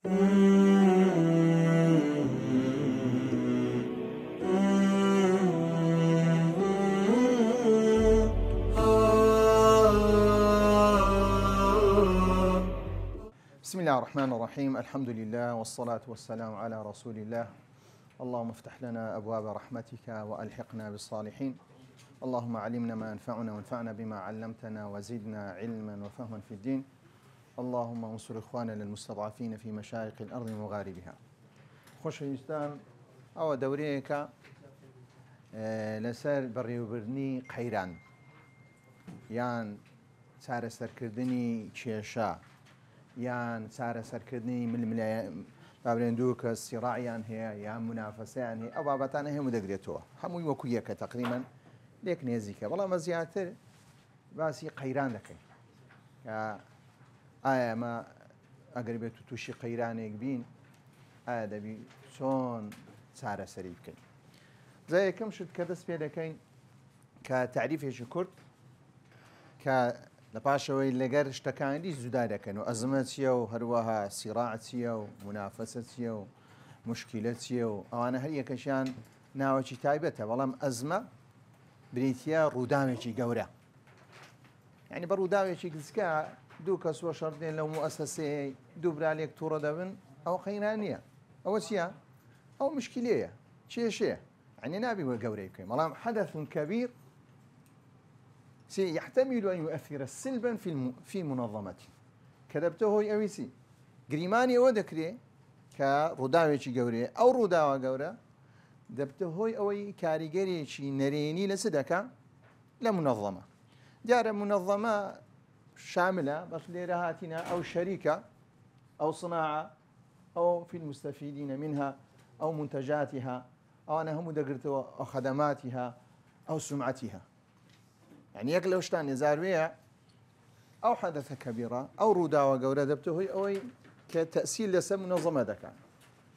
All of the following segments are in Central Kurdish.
بسم الله الرحمن الرحيم. الحمد لله والصلاة والسلام على رسول الله. اللهم افتح لنا أبواب رحمتك وألحقنا بالصالحين. اللهم علمنا ما ينفعنا وانفعنا بما علمتنا وزدنا علما وفهما في الدين. اللهم انصر إخواننا المستضعفين في مشارق الأرض ومغاربها. خۆشەویستان، ئەوە دەورەیەکە لەسەر بەڕێوەبردنی قەیران یان چارەسەرکردنی کێشە یان چارەسەرکردنی بابرێندوو کە سیڕاعیان هەیە یان منافەسەیان هەیە، ئەو بابەتانە هەموو دەگرێتەوە، هەمووی وەکو یەکە تەقریبەن لێک نێزیکە. بەڵام زیاتر باسی قەیران دەکەین کە ئایا ئەمە ئەگەر بێت و تووشی قەیرانێک بین ئایا دەبی چۆن چارەسەری بکەین. جا یەکەم شت کە دەست پێ دەکەین کە تعریفێکی کورت کە لە پاشەوەی لەگەر شتەکانی جودا دەکەن و ئەزمە چییە و هەروەها سیڕاع چییە و منافەسە چییە و موشکیلە چییە و ئەوانە هەر یەکەشیان ناوەکی تایبەتە، بەڵام ئەزمە بریتە ڕووداوێکی گەورە. یعنی بە ڕووداوێکی گچکە دوو کەس وە شەڕدێن لەو موئەسەسەیە دوو برالێک تووڕە دەبن، ئەوە قەیران نییە، ئەوە چییە؟ ئەو مشکلەیە، کێشەیە، یعنی نابی وە گەورەی بکەین. بەڵام حەدەث کەبیر يحتمل أن يؤثر سلبا في منظمته كذبته هو أويسي جريماني ودكري كرداوي جوري أو رداوة جورة دبته هو أوي كاريجري شي نريني لسدكا لمنظمة جار منظمة شاملة بس لرهاتنا أو شركة أو صناعة أو في المستفيدين منها أو منتجاتها أو أنا هم دقرتوا أو خدماتها أو سمعتها. يعني يك لو شتان يزاروية أو حدث كبيرة أو روداوة جورة دبته هي أوي كتأسيل لسه منظمة دكا،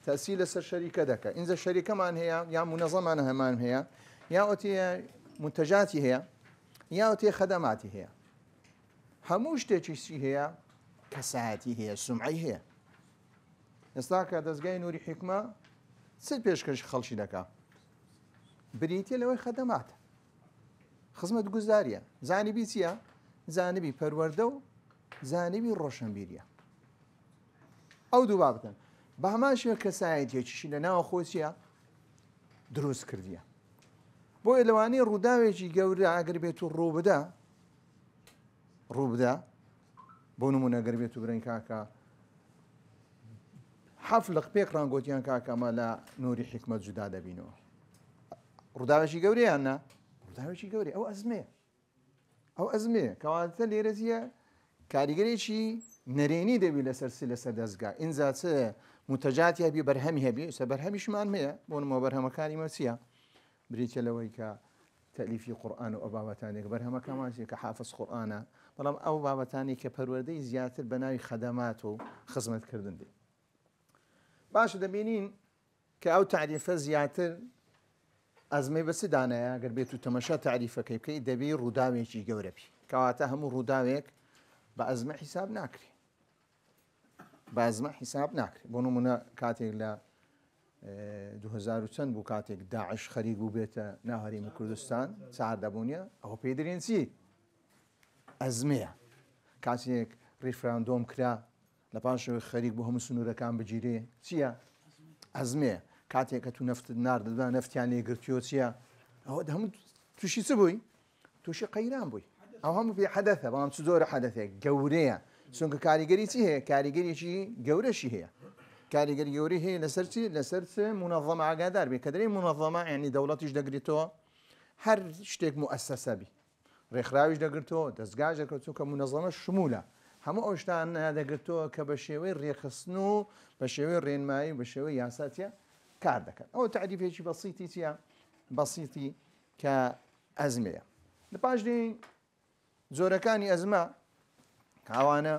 تأسيل لسه شركة دكا. إن ذا الشركة مان هي يا منظمة أنها مان هي يا أوتي منتجاتي هي يا أوتي خدماتي هي هموش تشي هي كساعتي هي سمعي هي يستاك دزجاي نوري حكمة سل بيشكش خلشي دكا بريتي لو خدمات خزمەت گوزاریە، زانیبی چییە؟ زانیبی پەروەردە و زانیبی ڕۆشنبیریە. ئەو دوو بابەتن بە هەمان شێوە کەسایەتێکیشی لە ناوە خۆی چییە؟ دروست کردیە. بۆیە لەوانەیە ڕووداوێکی گەورە ئەگەر بێت و ڕووبدا بۆ نمونە ئەگەر بێت و برین کاکە حەفلق پێک ڕانگۆتیان کاکەمە لە نووری حکمەت جودا دەبینەوە. ڕووداوێکی گەورەیان نا؟ ڕووداوێکی گەورەی ئەو ئەزمەیە کەواتە لێرەزیە کاریگەرێکی نەرێنی دەبی لەسەر دەستگا. ئینجا چ منتەجاتی هەبی بەرهەمی هەبی سە بەرهەمیشمان هەیە بۆ نمەوە بەرهەمەکانی مەچیە بریتە لەوەی کە تەلیفی قورئان و ئەو بابەتانێک بەرهەمەکەمانێک کە حافظ قورئانە، بەڵام ئەو بابەتانی کە پەروەردەی زیاتر بە ناوی خەدەمات و خزمەتکردن دێ. باشە دەبینین کە ئەو تعریفە زیاتر ئەزمەی بەچ دانایە گەر بێت و تەمەشا تعریفەکەی بکەی دەبی ڕووداوێکی گەورە بی، کەواتە هەموو ڕووداوێک بە ئەزمە حیساب ناکرێ، بە ئەزمە حیساب ناکرێ. بۆ نمونە کاتێک لە 2000 چەند بوو کاتێک داعش خەریک بوو بێتە ناو هەرێمی کوردستان چاردەبوونیە، ئەوە پێی دەرێن چی؟ ئەزمەیە. کاتێک ریفراندۆم کرا لە پاشەوەی خەریک بوو هەموو سنوورەکان بگیرێ چییە؟ ئەزمەیە. کاتێک کە تو نەفت ناردەدا نەفتیان لێگرتیۆ چییە؟ ئەوە هەموو تووشی چ بووی؟ تووشی قەیران بووی. ئەو هەموو پێ حەدەثە، بەڵام چ زۆرە حەدەثێک گەورەیە، چونکە کاریگەری چی هەیە؟ کاریگەریی گەورەشی هەیە. کاریگەری گەوری هەیە لەسەر چی؟ لەسەر منظەمە ئاگادار بێ، کە دەرێ منظەمە یعنی دەوڵەتیش دەگرێتەوە هەر شتێک موئەسسەسە بی، ڕێکخراویش دەگرێتەوە، دەستگاش دەگرێتەوە کە منظەمە شمولە. هەموو ئەو شتان دەگرێتەوە کە بە شێوەی ڕێخستن و بە شێوەی ڕێنمایی بە شێوەی یاساتیە کار دەکەن. ئەو تعریفێکی بەسیتی چییە؟ بەسیتی کە ئەزمەیە. لە پاش دێین جۆرەکانی ئەزمە کاوانە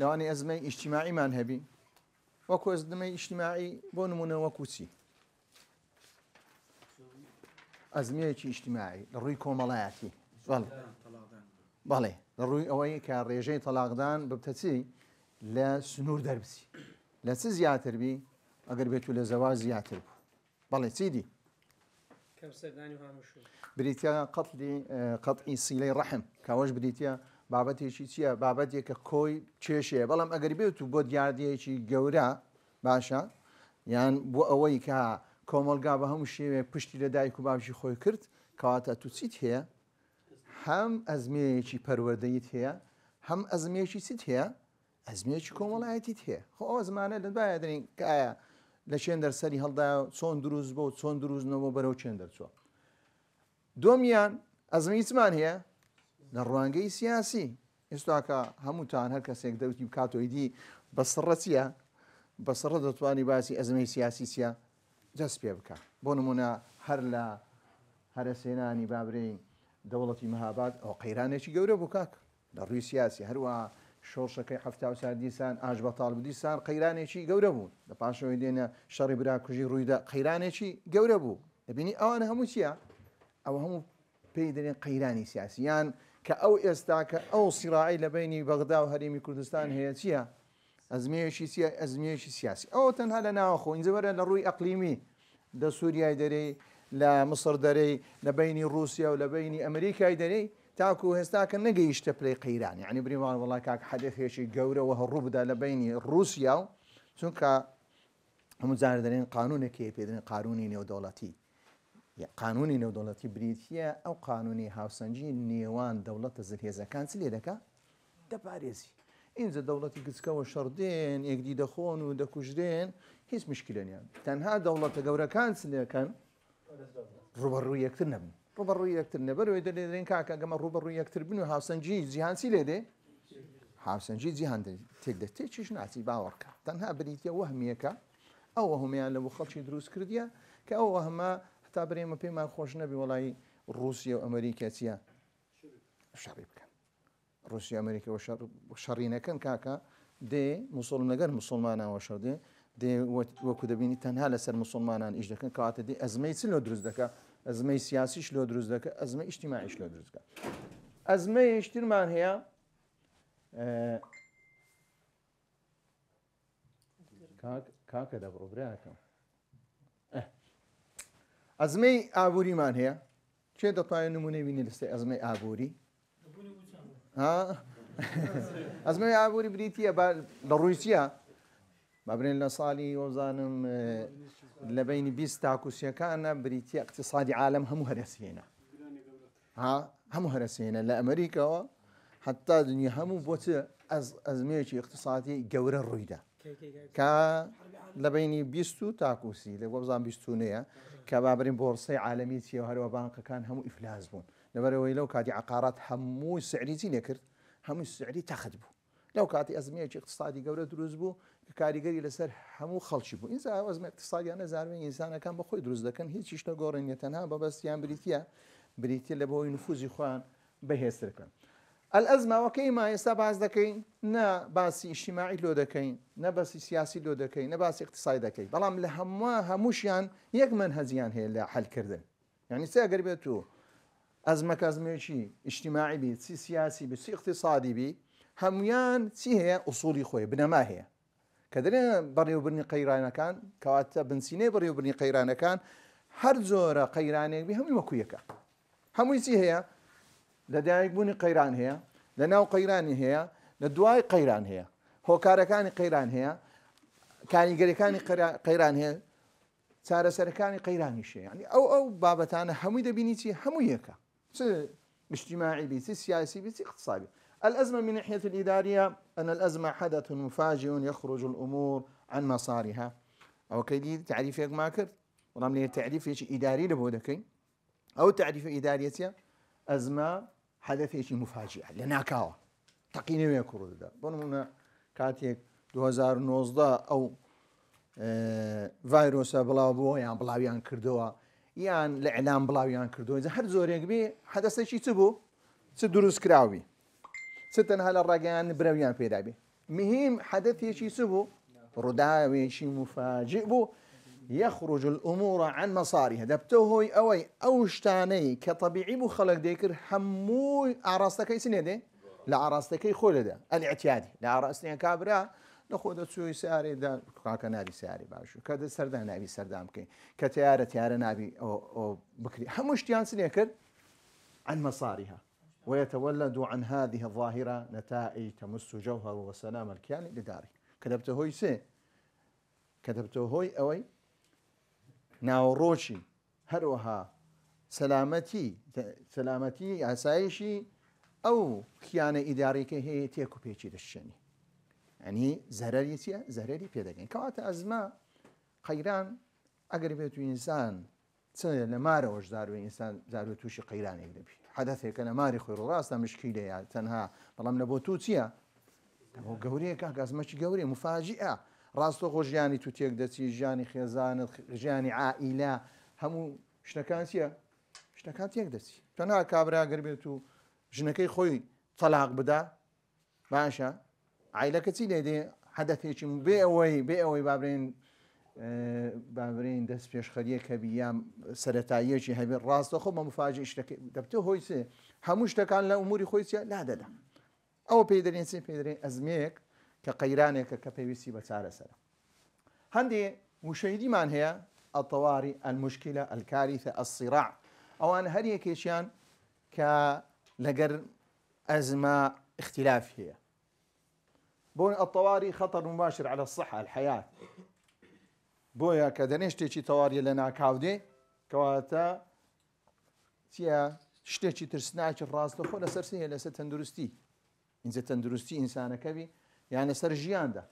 لەوانەیە ئەزمەی ئیجتیماعیمان هەبی، وەکو ئەزمەی ئیجتیماعی بۆ نمونە وەکو چی؟ ئەزمەیەکی ئیجتیماعی لە ڕووی کۆمەڵایەتی، بەڵێ لە ڕووی ئەوەی کە ڕێژەی تەلاقدان ببتە چی؟ لە سنوور دەربچی. لە چ زیاتر بی ئەگەر بێت و لە زەواج زیاتر بوو بەڵێ چیدی بریتە قەتعی سیلەی ڕەحم کاوەش بریتە بابەتێکی چییە بابەتێکە کۆی کێشەیە بەڵام ئەگەر بێت و بۆ دیاردەیەکی گەورە باشە یان بۆ ئەوەی کە کۆمەلگا بە هەموو شێوێک پشتی لە دایک و بابشی خۆی کرد کەواتە تو چیت هەیە هەم ئەزمەیەکی پەروەردەیت هەیە هەم ئەزمەیەکی چیت هەیە ئەزمەیەکی کۆمەڵایەتیت هەیە خۆ ئەوە زمانە لەدایە دەرین کایە لە چێن دەرسەری هەڵدا چۆن دروست بۆ چۆن دروستنەوە بەرەو چێن دەرچوە دۆمیان ئەزمی چمان هەیە لە ڕوانگەی سیاسی ئێستاکە هەمووتان هەر کەسێک دەوتی بکاتۆیدی بەسڕە چییە بەسڕە دەتوانی باسی ئەزمەی سیاسی چیە دەست پێ بکە بۆ نمونە هەر لە هەرەسێنانی بابرین دەوڵەتی مەهاباد ئەو قەیرانێکی گەورە بوو کاک لە ڕووی سیاسی هەروە شۆڕشەکەی هەفتا و سار دیسان ئاش بەتاڵ دیسان قەیرانێکی گەورە بوون لە پاشەوەی دێنە شەڕی براکوژی ڕوویدا قەیرانێکی گەورە بوو دەبینی ئەوانە هەموو چییە ئەو هەموو پێی دەرێن قەیرانی سیاسییان کە ئەو ئێستا کە ئەو سیڕایی لە بینی بەغدا و هەرێمی کوردستان هەیە چییە ئەزمەیەکی ئەزمەیەکی سیاسی ئەو تەنها لە ناوەخۆ ئینجەوەرە لە ڕووی ئەقلیمی لە سووریای دەرەی لە مصر دەرەی لە بینی رووسیا و لە بینی ئەمریکای دەرەی تاکو هێستاکە نەگەیشتە پلەی قەیران یعنی بریمان وڵای کاک حەدەثێکی گەورەوە هەڕوو بدا لە بینی رووسیا و چونکە هەموو جار دەرێن قانونێکی پێدرێن قانونی نێودەوڵەتی قانونی نێودەوڵەتی بریتیە ئەو قانونی هاوسەنجی نێوان دەوڵەتە زرهێزەکان چ لێ دەکا دەپارێزی اینجا دەوڵەتی گچکەوە شەڕدێن یەکدی دەخۆن و دەکوژرێن هیچ مشکلە نیان تەنها دەوڵەتە گەورەکان چ لێکەن ڕوبەڕووی یەکتر نەبن ڕوبەڕووی یەکتر نەبەرەوەی دەلێن کاکە گەمە ڕوبەڕووی یەکتر بن و هاوسەنجی جیهانسی لێ دێ هاوسەنجی جیهان تێک دە تێکیش ناچی باوەڕکە تەنها بریتە وەهمیەکە ئەو وەهمیان لە بۆ خەڵکی دروست کردیە کە ئەو وەهمە تا برێمە پێیمان خۆش نەبی وڵی رووسیا و ئەمریکا چیە شەڕی بکەن رووسیا ئەمریکا شەڕینەکەن کاکە دێ مسلمانەگەر مسلمانانەوە شەردێ دێ وەکو دەبینی تەنها لەسەر مسلمانان ئیش دەکەن کەواتە دێ ئەزمەی چ لۆ دروست دەکە ئەزمەی سیاسیش لۆ دروست دەکە ئەزمەی ئیجتیماعیش لۆ دروست دەکە ئەزمەی یەکترمان هەیە کاکە دەبڕۆ براکەم ئەزمەی ئابووریمان هەیە کێ دەتوانێت نمونەی بینی لەسەر ئەزمەی ئابووری ئەزمەی ئابووری بریتیە لە ڕووی چییە بابرێن لە ساڵی وەزانم لە بینی 20 تاکوسیەکانە بریتە اقتصادی عالم هەموو هەرەسێنە هەموو هەرەسێنە لە ئەمریکاەوە حتا دنیا هەموو بۆچە ئەزمەیەکی اقتصادی گەورە ڕوویدا کە لە بینی 20 تاکوسی لە وەبزان 20ەیە کە بابرین بۆرسەی عالەمی چیە و هەروە بانکەکان هەموو ئیفلاس بوون لەبەرەوەی لەو کاتی عقارات هەموو سعریزی لێکرد هەموو سعری تەخت بوو لەو کاتی ئەزمەیەکی اقتصادی گەورە دروست بوو کە کاریگەری لەسەر هەموو خەڵکی بوو ئینجا ئەزمە اقتصادیانە زارمەی ئینسانەکان بەخۆی دروست دەکەن هیچیش نەگۆڕێنیە تەنها بەبەستیان بریتە لە بۆی نفوزی خۆیان بەهێزترکەن الأزمة وكيما يستبعز دكين نا باسي اجتماعي لو دكين نا باسي سياسي لو دكين نا باسي اقتصادي دكين بلام لهما هموشيان يك منهزيان هي اللي حل كردن يعني سي قريبتو أزمة شي اجتماعي بي سي سياسي بي سي اقتصادي بي هميان سي هي أصولي خوي بنما هي كدرنا بريو برني قيرانا كان كواتا بنسيني بريو برني قيرانا كان هر زورة قيراني بي هم يمكويكا هم يسي هي لدایک بوونی قەیران هەیە لە ناو قەیرانی هەیە لە دوای قەیران هەیە هۆکارەکانی قەیران هەیە کاریگەریەکانی قەیران هەیە چارەسەرەکانی قەیرانیشە یعنی ئەو بابەتانە هەمووی دەبینی چی هەموو یەکە چ اجتماعي بي سياسي بي اقتصادي الأزمة من ناحية الإدارية أن الأزمة حدث مفاجئ يخرج الأمور عن مسارها أو كيدي تعريف ما كرت ورغم لي تعريف إداري لبودكين أو تعريف إدارية أزمة حدث شيء مفاجئ لناكاوة تقيني ويكرر ده بنمونا كاتيك 2019 أو فيروس بلاو يعني بلاويان كردوا يعني الإعلام بلاويان كردوا إذا حد زوريك بي حدث شيء تبو تدرس كراوي ستنا هلا الرجال براويان في دابي مهم حدث شيء سبو رداوي شيء مفاجئ بو يخرج الأمور عن مسارها دبتوه أوي أوشتاني كطبيعي بو خلق ديكر همو عراستكي سنة دي لا عراستكي خولده الاعتيادي لا عراستكي كابرا لەخۆ دەچووی سیارێدا کاکە نابی سیاری باشوو کە دە سەردا ناوی سەردام بکەین کە تیارە نابی ئەو بکری هەموو شتیان چ لێ کرد عن مصارها ويتولد عن هذه الظاهرة نتائج تمس جوهر وسلام الكيان لداره كتبته هوي سي كتبته هوي أوي ناوروشي هروها سلامتي عسايشي أو خيانة إدارية هي تيكو بيتشي دشاني يعني زهري بيدقين كوات أزمة خيران أقربت إنسان سنة لمارة وجدار إنسان زارو توشي قيران يقلبي حدث هيك أنا ماري خير راسنا مشكلة يعني تنها بلام نبوتوتيا هو قوري كاك أزمة قوري مفاجئة راستو خو جاني توتيك دتي جاني خيزان جاني عائلة همو شنكانت يقدسي تنها كابرا قربتو جنكي خوي طلاق بدا باشا عائلة كتير لدي حدث هيك بيئوي بابرين دەست پێشخەریە کە بیام سەرەتاییەکی هەبێت ڕاستە خۆمە مفاجئ شتەکە دەبتە هۆی سێ هەموو شتەکان لە ئوموری خۆی لا دەدا ئەوە پێی دەرێن سێ پێ دەرێن ئەزمەیەک کە قەیرانێکە کە پێویستی بە چارەسەرە هەندێ وشەیدیمان هەیە الطوارئ المشكلة الكارثة الصراع ئەوان هەر یەکێکیان کە لەگەر ئەزمە اختلاف هەیە بۆ الطوارئ خطر مباشر على الصحة الحياة بۆیە کە دەنێ شتێکی تەواریە لە ناکاودێ کەواتە چیە شتێکی ترسناکی ڕاستەخۆ لەسەر سێ لەسەر تەندروستی ئینجا تەندروستی ئینسانەکەوی یان لەسەر ژیاندا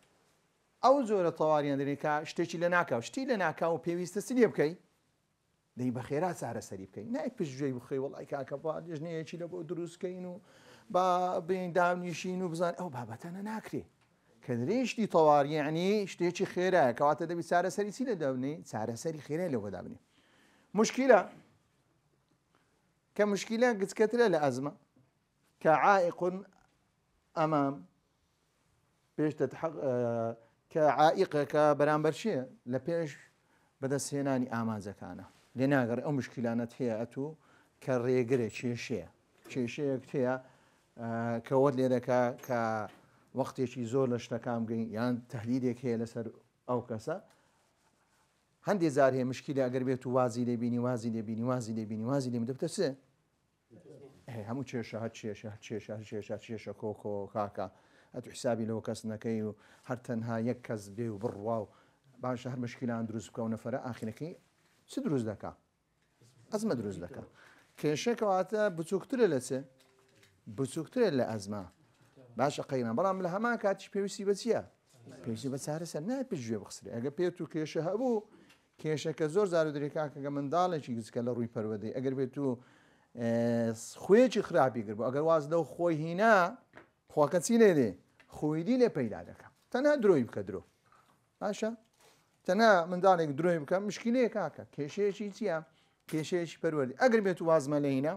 ئەو زۆرە تەواریان دەرێکا شتێکی لە ناکاو شتی لە ناکاو پێویستە سلێ بکەی دەی بە خێرا چارەسەری بکەی نایک پشتگوێی بخەی وەڵای کاکە با لێژنەیەکی لە بۆ دروستکەین و با بین داونیشین و بزان ئەو بابەتانە ناکرێ کە درێژتی تەواریە یعنی شتێکی خێرایە کەواتە دەبی چارەسەری چی لە دەبنێ چارەسەری خێرای لەوە دابنێ مشکلە کە مشکلە گچکەترە لە ئەزمە کە عائق ئەمام پێش کە عائقەکە بەرامبەر چییە لە پێش بەدەستهێنانی ئامانجەکانە لێ ناگەڕ ئەو مشکلانەت هەیە ئەتوو کە ڕێگرێ کێشەیەک هەیە کەوەت لێ دەکا کە وەختێکی زۆر لە شتەکان بگەین یان تەحلیلێک هەیە لەسەر ئەو کەسە هەندێک جار هەیە مشکلە ئەگەر بێت و وازی لێبینی دەبتە سێ هەموو کێشە کێشە کۆکۆ کاکە ئەتو حسابی لەوە کەس نەکەی و هەر تەنها یەک کەس بێ و بڕوا و باشە هەر مشکلان دروست بکە و نەفەرە ئاخرەکەی چ دروست دەکا ئەزمە دروست دەکا کێشەکەواتە بچووکترە لە چێ بچووکترە لە ئەزمە باشە قەیمە بەڵام لە هەمان کاتیش پێویستی بە چییە پێویستی بە چارەسەر نای پێشگوێ بخسرێ ئەگە پێت و کێشە هەبوو کێشەکە زۆر زار و درێکاکەگە منداڵێکی گچکە لە ڕووی پەروەدەی ئەگەر بێت و خوێکی خراپی کرد بۆ ئەگەر واز لەو خۆی هینا خۆکە چی لێ دێ خۆیدی لێ پەیدا دەکە تەنها درۆی بکە درۆ باشە تەنها منداڵێک درۆی بکە مشکلەیە کاکە کێشەیەکی چییە کێشەیەکی پەروەردی ئەگەر بێت و وازمە لە هینا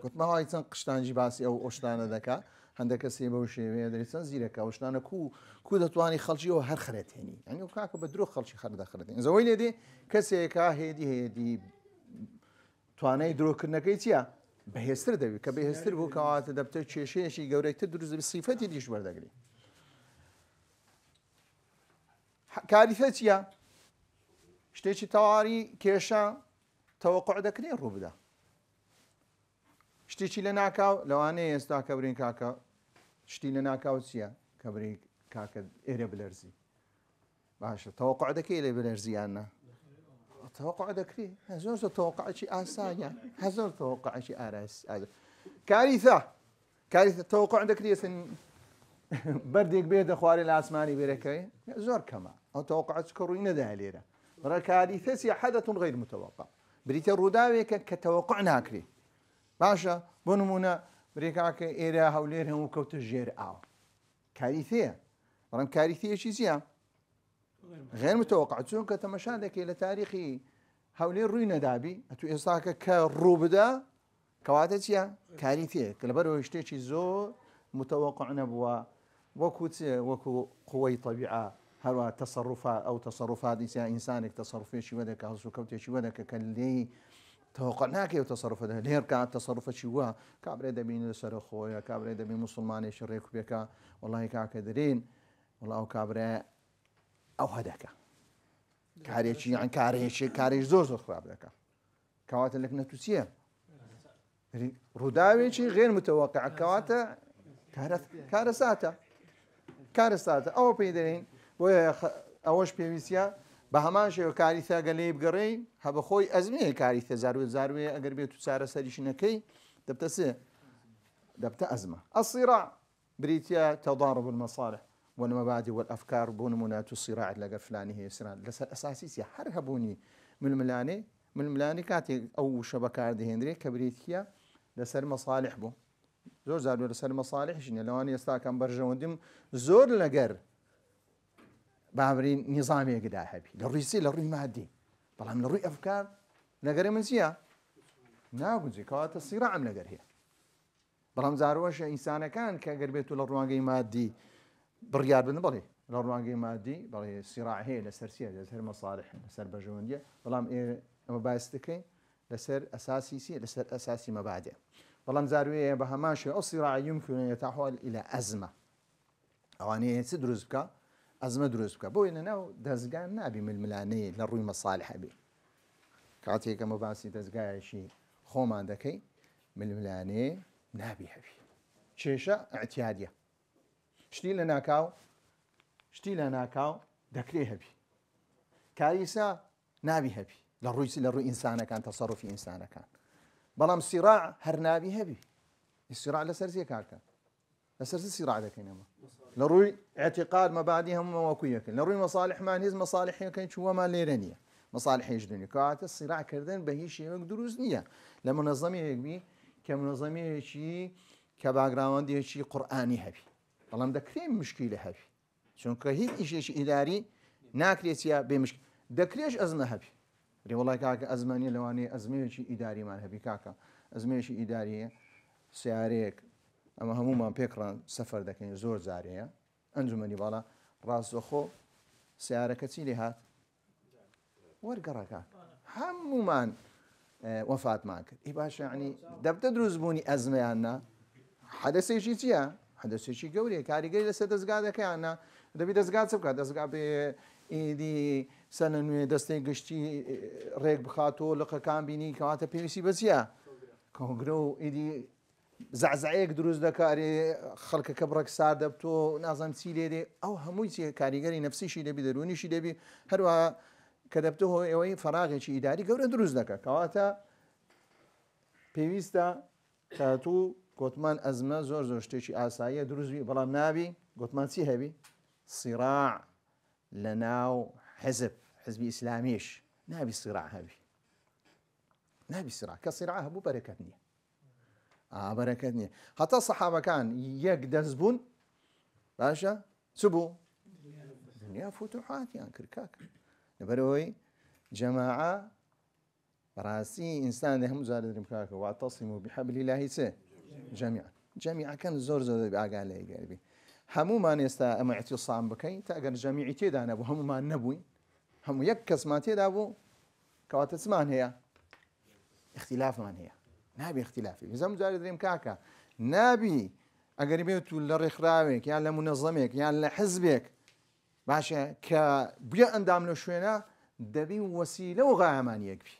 گوتمەوەی چەند قشتانجی باسی ئەو ئۆشتانە دەکا هەندێک کەسێ بەو شێوەیە دەری چەند زیرەکە ئەوشتانە کو دەتوانانی خەڵکیەوە هەر خرێتێنی ئەنی و کاکە بە درۆ خەڵکی خەر دەخرێتین زەوەی لێ دێ کەسێکە هێدی توانای درۆکردنەکەی چییە بەهێزتر دەبێت کە بەهێزتر بوو کەواتە دەبتە کێشەیەکی گەورەیتر دروست دەبێت سیفەتی دیش وەردەگری کاریفە چییە شتێکی تەواوی کێشە تەوەقع دەکرێت ڕوو بدە شتێکی لە ناکاو لەوانەیە ئێستا کە برین کاکە شتی لە ناکاو چییە کە بری کاکە ئێرە بلەرزی باشە تەوەقع دەکەی لێ بلەرزیانە تەوەقع دەکرێت زۆر تەوەقعی ئاسانە هەزۆر تەوەقعی ئاراس کاریثە تەوەقع دەکرێت بەردێک بێ دەخوارێ لە ئاسمانی بێرەکەی زۆر کەمە ئەو تەوەقعات کە ڕووی نەدا لێرە بەڕە کاریثە حەدەث غیر متوقع بریتە ڕووداوێکە کە تەوەقع ناکرێت باشە بۆ نمونە برێکاکە ئێرە هەولێر هەموو کەوتە ژێر ئاو کاریثەیە بەڵام کاریثەیەکی چییە غێر متوقع چون کە تەمەشا دەکەی لە تاریخی هەولێر ڕووی نەدابی ئەتو ئێستاکە کە ڕوو بدە کەواتە چییە کاریثەیە کە لەبەرەوەی شتێکی زۆر متوقع نەبووە وەکو قوەی طەبیعە هەروە تەسەڕوفات ئەو تەسەڕوفاتی ئینسانێک تەسەڕوفێکی وەدەکە هەڵسو کەوتێکی وەدەکە کە لێی تەوەقع ناکەی و تەسەڕوفە لێر کات تەسەڕوفەکی وە کابرێ دەبین لەسەر خۆیە کابرێ دەبین موسڵمانێکی ڕێکوپێکە وەڵی کاکە دەرێن وڵا ئەو کابرا ئەو هەدەکە کارێکی یان کارێش زۆر خراپ دەکە کەواتە لەک نەتوچیە ڕووداوێکی غێر متەوەقع کەواتە کارە ساتە ئەوە پێی دەرین بۆیە ئەوەش پێویستە بە هەمان شێوە کاریتە گەلەی بگەڕێی هەبە خۆی ئەزمێ کاریتە زاروێ ئەگەر بێت و چارە سەریش نەکەی دەبتە ئەزمە الصراع بريتيا تضارب المصالح والمبادئ والافكار بون منات الصراع لقى فلاني هي سران لسر اساسي هر هبوني من ملاني كاتي او شبكه هندري كبريتيا لسر مصالح بو زور زادو لسر مصالح شنو لو اني استاكم برجوندم زور لقر بابرين نظامي قدا حبي للروي مادي طالما للروي افكار لقر من سيا ناقول زي كوات الصراع من لقر هي بەڵام زارۆشە ئینسانەکان کە گەر بێت و لە ڕوانگەی مادی بڕیار بن بڵێ لە ڕوانگەی مادی بڵێ سیراع هەیە لەسەر سیە لەسەر مەصالح لەسەر بەژەوەندیە بەڵام ئەمە باس دەکەین لەسەر ئەساسی سیە لەسەر ئەساسی مەبادێ بەڵام زاروەیە بە هەمان شێوە ئەو سیراع يمكن أن يتحول إلى أزمة ئەوانەیە چ دروست بکە ئەزمە دروست بکە بۆیە لەناو دەستگان نابی ململانەیە لە ڕووی مەصالح بێ کاتێک ئەمە باسی دەستگایەکی خۆمان دەکەی ململانەیە نابي هبي شيشة اعتيادية شتي لناكاو دكري هبي كاريسا نابي هبي للروي إنسان كان تصرف إنسان كان بلام صراع هر نابي هبي الصراع لسرسي كاكا لسرسي الصراع ذاك إنما لروي اعتقاد مبادئهم وكويك لروي مصالح ما نيز مصالح كان شو ما ليرانية مصالح يجدني كات الصراع كردن بهي شيء دروز نية لما نظامي يبي كمنظميشي كباغراونديشي قرآني هبي بەڵام دەکرێت مشکلە هەبی چونکە هیچ ئیشێکی ئیداری ناکرێتە بێ مشکل دەکرێش ئەزمە هەبی ڕێوەڵای کاکە ئەزمانی لەوانەیە ئەزمەیەکی ئیداریمان هەبی کاکە ئەزمەیەکی ئیداریە سیارەیەک ئەمە هەمومان پێکڕان سەفەر دەکەین زۆر جارەیە ئەنجومەنی باڵا ڕاستەخۆ سیارەکە چی لێ هات وەرگەڕەکە هەمومان وفاتمان کرد ئی باشە ینی دەبتە دروست بوونی ئەزمەیاننا حەدەسێکی چییە حەدەسێکی گەورەیە کاریگەری لەسەر دەستگا دەکەیاننا دەبی دەستگا چ بکات دەستگا بێ ئیدی سەنە نوێ دەستەی گشتی ڕێک بخاتۆ لقەکان بینی کەواتە پێویستی بە چییە کۆنگرە و ئیدی زعزعەیەک دروست دەکارێ خەڵکەکە بڕێک سار دەبتۆ نازانم چی لێرێ ئەو هەمووی چیە کاریگەری نەفسیشی دەبی دەرونیشی دەبی هەروە کە دەبتە هۆی ئەوەی فەراغێکی ئیداری گەورە دروست دەکە کەواتە پێویستە کاتوو گوتمان ئەزمە زۆر زۆر شتێکی ئاساییە دروستبی بەڵام نابی گوتمان چی هەبی سیراع لە ناو حزبی ئیسلامیش نابی سیراع هەبی نابی سیراع کە سیراع هەبوو بەرەکەت نییە بەرەکەت نییە هەتا سەحابەکان یەک دەست بوون باشە چ بوو دنیا فتوحاتیان کرد کاکە لەبەرەوەی جەماعە بەڕاستی ئینسان لە هەموو جارە درم کاکە واعتەصیموا بحەبلی اللهی چێ جەمیعەکەن زۆر زۆر ئاگان لە یەکگەربی هەمومان ئێستا ئەمە ئیعتیسام بکەین تا ئەگەر جەمیعی تێدا نەبوو هەمومان نەبووین هەموو یەک کەسمان تێدا بوو کەواتە چمان هەیە اختلافمان هەیە نابی اختلافی بزەم جارە درێم کاکە نابی ئەگەر بێت و لە ڕێکخراوێک یان لە منەظەمێک یان لە حزبێک باشە کە بیا ئەندام لە شوێنە دەبی وەسیلە و غایەمان یەکبی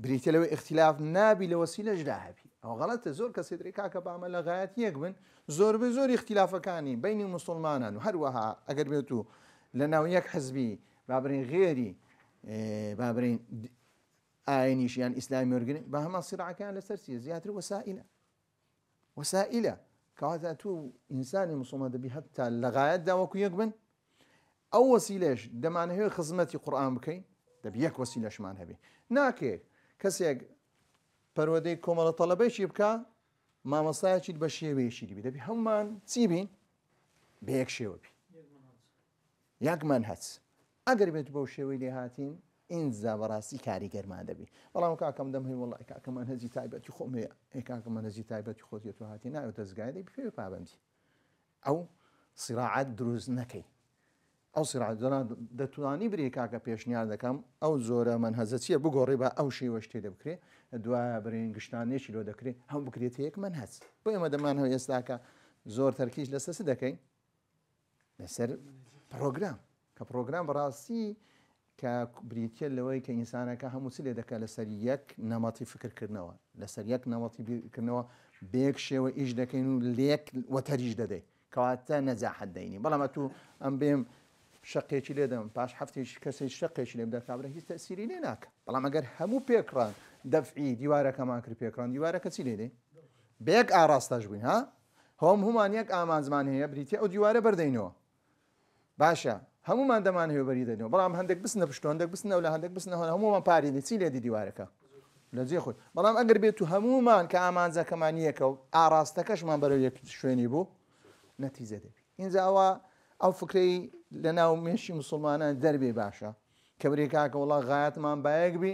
بریتە لەوەی اختلاف نابی لە وەسیلەش لا هەبی ئەو غەڵەتە زۆر کەسێ درێ کاکە بامە لە غایەت یەک بن زۆربەی زۆری اختلافەکانی بینی موسڵمانان و هەروەها ئەگەر بێت و لە ناو یەک حزبی بابرین غێری بابرین ئاینیش یان ئیسلامی وەرگن بە هەمان سیراعەکان لەسەر چیە زیاتر وەسائلە کەواتە تو ئینسانی موسڵمان دەبی هەتا لە غایەتدا وەکو یەک بن ئەو وەسیلەش دەمانەوێت خزمەتی قورئان بکەین دەبی یەک وەسیلەشمان هەبێ ناکێ کەسێک پەروەدەی کۆمەڵە تەڵەبەیەکی بکە مامۆستایەکی بە شێوەیەکی دیبی دەبی هەمومان چی بین بە یەک شێوە بی یەک مەنهەج ئەگەر بێت بەو شێوەی لێ هاتین ئینجا بەڕاستی کاریگەرمان دەبی بەڵام کاکەم دەم هەی وەڵی کاکە مەنهەجی تایبەتی خۆم هەیە کاکە مەنهەجی تایبەتی خۆت هاتی ناوێت دەستگای دەبی پێ پابەندی ئەو سیراعەت دروست نەکەی ئەو سیراعەت دەتوانی بری کاکە پێشنیار دەکەم ئەو زۆرە مەنهەجە چییە بگۆڕێ بە ئەو شێوە شتێ دەبکرێت دوایە برین گشتانێکی لۆ دەکرێت هەم بکرێت یەک مەنهەج بۆ ئێمە دەمانەوە ئێستاکە زۆر تەرکیز لەسەر چ دەکەین لەسەر پرۆگرام کە پرۆگرام بەڕاستی کە بریتە لەوەی کە ئینسانەکە هەموو چ لێ دەکات لەسەر یەک نەمەتی فکرکردنەوە لەسەر یەک نەمەتی بیرکردنەوە بێک شێوە ئیش دەکەین و لێک وەتەریش دەدەین کەواتە نەجاحەت دەینی بەڵام تو ئەم بێم شقێکی لێدەم پاش هەفتێکی کەسێک شقێکی لێ بدە کابرا هیچ تەسیری لێ ناکە بەڵام ئەگەر هەموو پێکڕان دەفعی دیوارەکەمان کرد پێکڕان دیوارەکە چی لێدەی بەیەک ئاراستەش بووین ها هەمومان یەک ئامانزمان هەیە بریتە ئەو دیوارە بەردەینەوە باشە هەمومان دەمان هەیە بەری دەینەوە بەڵام هەندێک بستنە پشتۆ هەندێک بستنەوە لە هەندێک بستنەوە هەمومان پارێنی چی لێدی دیوارەکە لە جێ خۆی بەڵام ئەگەر بێت و هەمومان کە ئامانجەکەمان یەکە و ئاراستەکەشمان بەرەو یەک شوێنی بوو نەتیجە دەبی اینجا ئەو فکرەی لە ناو مێشی مسلمانان دەربێ باشە کە بری کاکە وڵا غایەتمان بایەک بی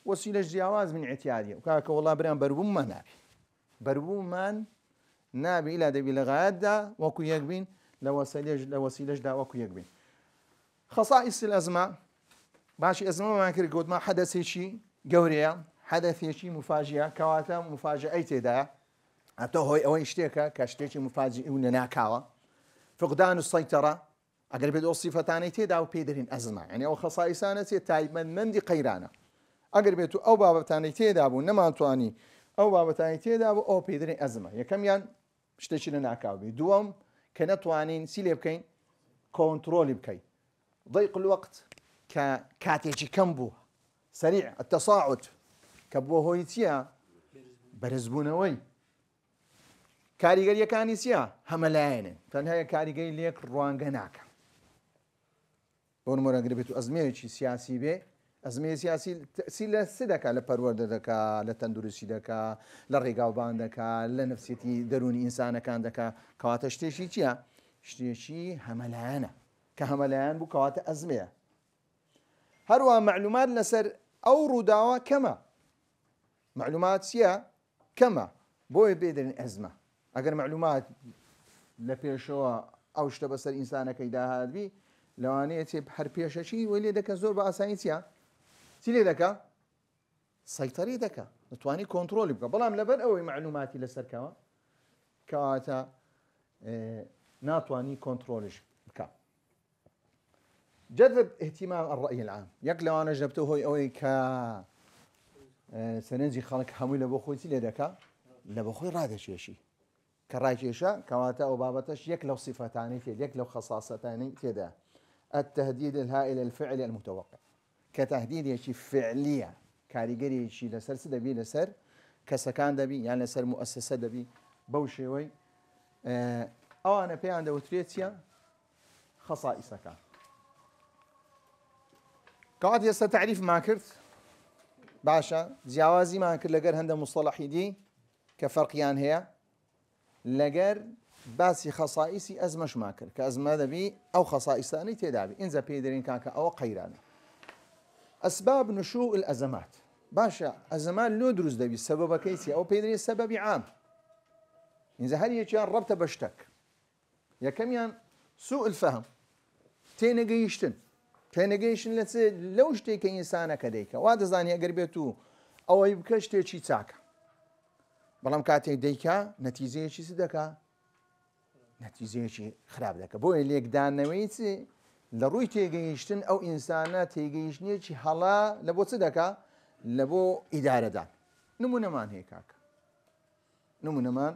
وەسیلەش جیاواز من ئێتیادیە و کاکە وڵا بریان بەربووممان نابی بەربوومان نابی ئیلا دەبی لە غایەتدا وەکو یەک بین لە وەسیلەشدا وەکو یەک بین خەسائیس الئەزمە باشی ئەزمەمان کرد گوتمان حەدەسێکی گەورەیە حەدەثێکی مفاجیە کەواتە مفاجئەی تێدایە ئەتە هۆی ئەوەی شتێکە کە شتێکی مفاجئی و نەناکاوە فقدان السيطرة ئەگەر بێت ئەو سیفەتانەی تێدا و پێدەرین ئەزمە یعنی ئەو خەسائیسانە چێ تایبەتمەندی قەیرانە ئەگەر بێت و ئەو بابەتانەی تێدا بوو نەماتوانی ئەو بابەتانی تێدا بوو ئەو پێدرین ئەزمە یەکەمیان شتێکی لە ناکاوبی دووەم کە نەتوانین سی لێ بکەین کۆنتڕۆلی بکەین ضيق الوقت کە کاتێکی کەم بوو سریع التصاعد کە بۆ هۆی چییە بەرزبوونەوەی کاریگەریەکانی چییە هەمەلایەنن تەنها کاریگەری لێک ڕوانگە ناکە بۆ نمونە ئەگەر بێت و ئەزمەیەکی سیاسی بێ ئەزمەیە سیاسی تەئسیر لە چ دەکات لە پەروەردە دەکات لە تەندروستی دەکات لە ڕێگاوبان دەکات لە نەفسیەتی دەرونی ئینسانەکان دەکات کەواتە شتێکی چییە شتێکی هەمەلایەنە کە هەمەلایەن بوو کەواتە ئەزمەیە هەروە معلومات لەسەر ئەو ڕووداوە کەمە معلومات چییە کەمە بۆیە بێدرێن ئەزمە ئەگەر معلومات لە پێشەوە ئەو شتە بەسەر ئینسانەکەی داهاتبی لەوانەیە چێ هەر پێشەشی وی لێ دەکە زۆر بە ئاسانی چییە چی لێ دەکە سەیطەری دەکە دەتوانی کۆنتڕۆلی بکە بەڵام لەبەر ئەوەی معلوماتی لەسەرکەوە کەواتە ناتوانی کۆنتڕۆلیش بکە جذب اهتمام الرأي العام یەک لەوانەش دەبتە هۆی ئەوەی کە سەرنجی خەڵک هەمووی لە بۆ خۆی چی لێ دەکا لە بۆ خۆی ڕادەکێشی کە ڕاکێشە کەواتە ئەو بابەتەش یەک لەو صفەتانی تێ یەک لەو خەساسەتانی تێدا التهديد الهائل الفعلي المتوقع كتهديدێکی فعلیە کاریگەریەکی لەسەر چ دەبی لەسەر کەسەکان دەبی یان لەسەر مؤسسە دەبی بەو شێوەی ئەوانە پێیان دەوترێت چیە خەسائیسەکان کەوات ئێستا تعریفمان کرد باشە جیاوازیمان کرد لەگەر هەندە مصطلحی دی کە فەرقیان هەیە لەگەر باسی خەسائیسی ئەزمەشمان کرد کە ئەزمە دەبی ئەو خەسائیسانەی تێدابی ئینجا پێدەرین کاکە ئەوە قەیرانە ئەسباب نشوء الأزمات باشە ئەزەمان لۆ دروست دەبی سەبەبەکەی چیە ئەو پێدرێت سەبەبی عام ئینجا هەر یەکیان ڕەبتە بە شتێک یەکەمیان سوء الفهم تێنەگەیشتن لەو شتێککە ئینسانەکە دەیکە وا دەزانی ئەگەر بێت و ئەوەی بکە شتێکی چاکە بەڵام کاتێک دەیکا نەتیجەیەکی چ دەکا نەتیجەیەکی خراپ دەکە بۆیە لێکدانەوەی چ لە ڕووی تێگەیشتن ئەو ئینسانە تێگەیشتنیەکی هەڵا لە بۆ چ دەکا لە بۆ ئیدارەدان نمونەمان هەیە کاکە نمونەمان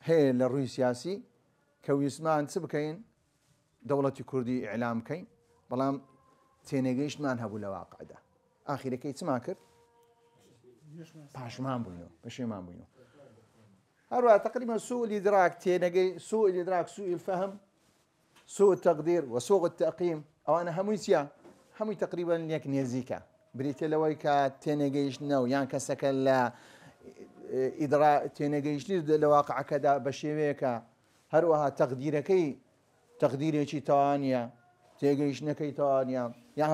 هەیە لە ڕووی سیاسی کە ویسمان چ بکەین دەوڵەتی کوردی ئیعلام بکەین بەڵام تێنەگەیشتمان هەبوو لە واقعدا ئاخیرەکەی چمان کرد پاشمان بووینەوە پەشێمان بووینەوە هەروە تقریبا سوء الإدراك تێنەگەی سوء الإدراك سوء الفهم سوء التقدير وسوء التأقيم ئەوانە هەمووی چیە هەمووی تقریبا یەک نێزیکە بریتە لەوەی کە تێنەگەیشتنەوە یان کەسەکە لە تێنەگەیشتنی لە واقعەکەدا بە شێوەیەکە هەروەها تەقدیرێکی تەوانیە تێگەیشتنەکەی تەوانیە یان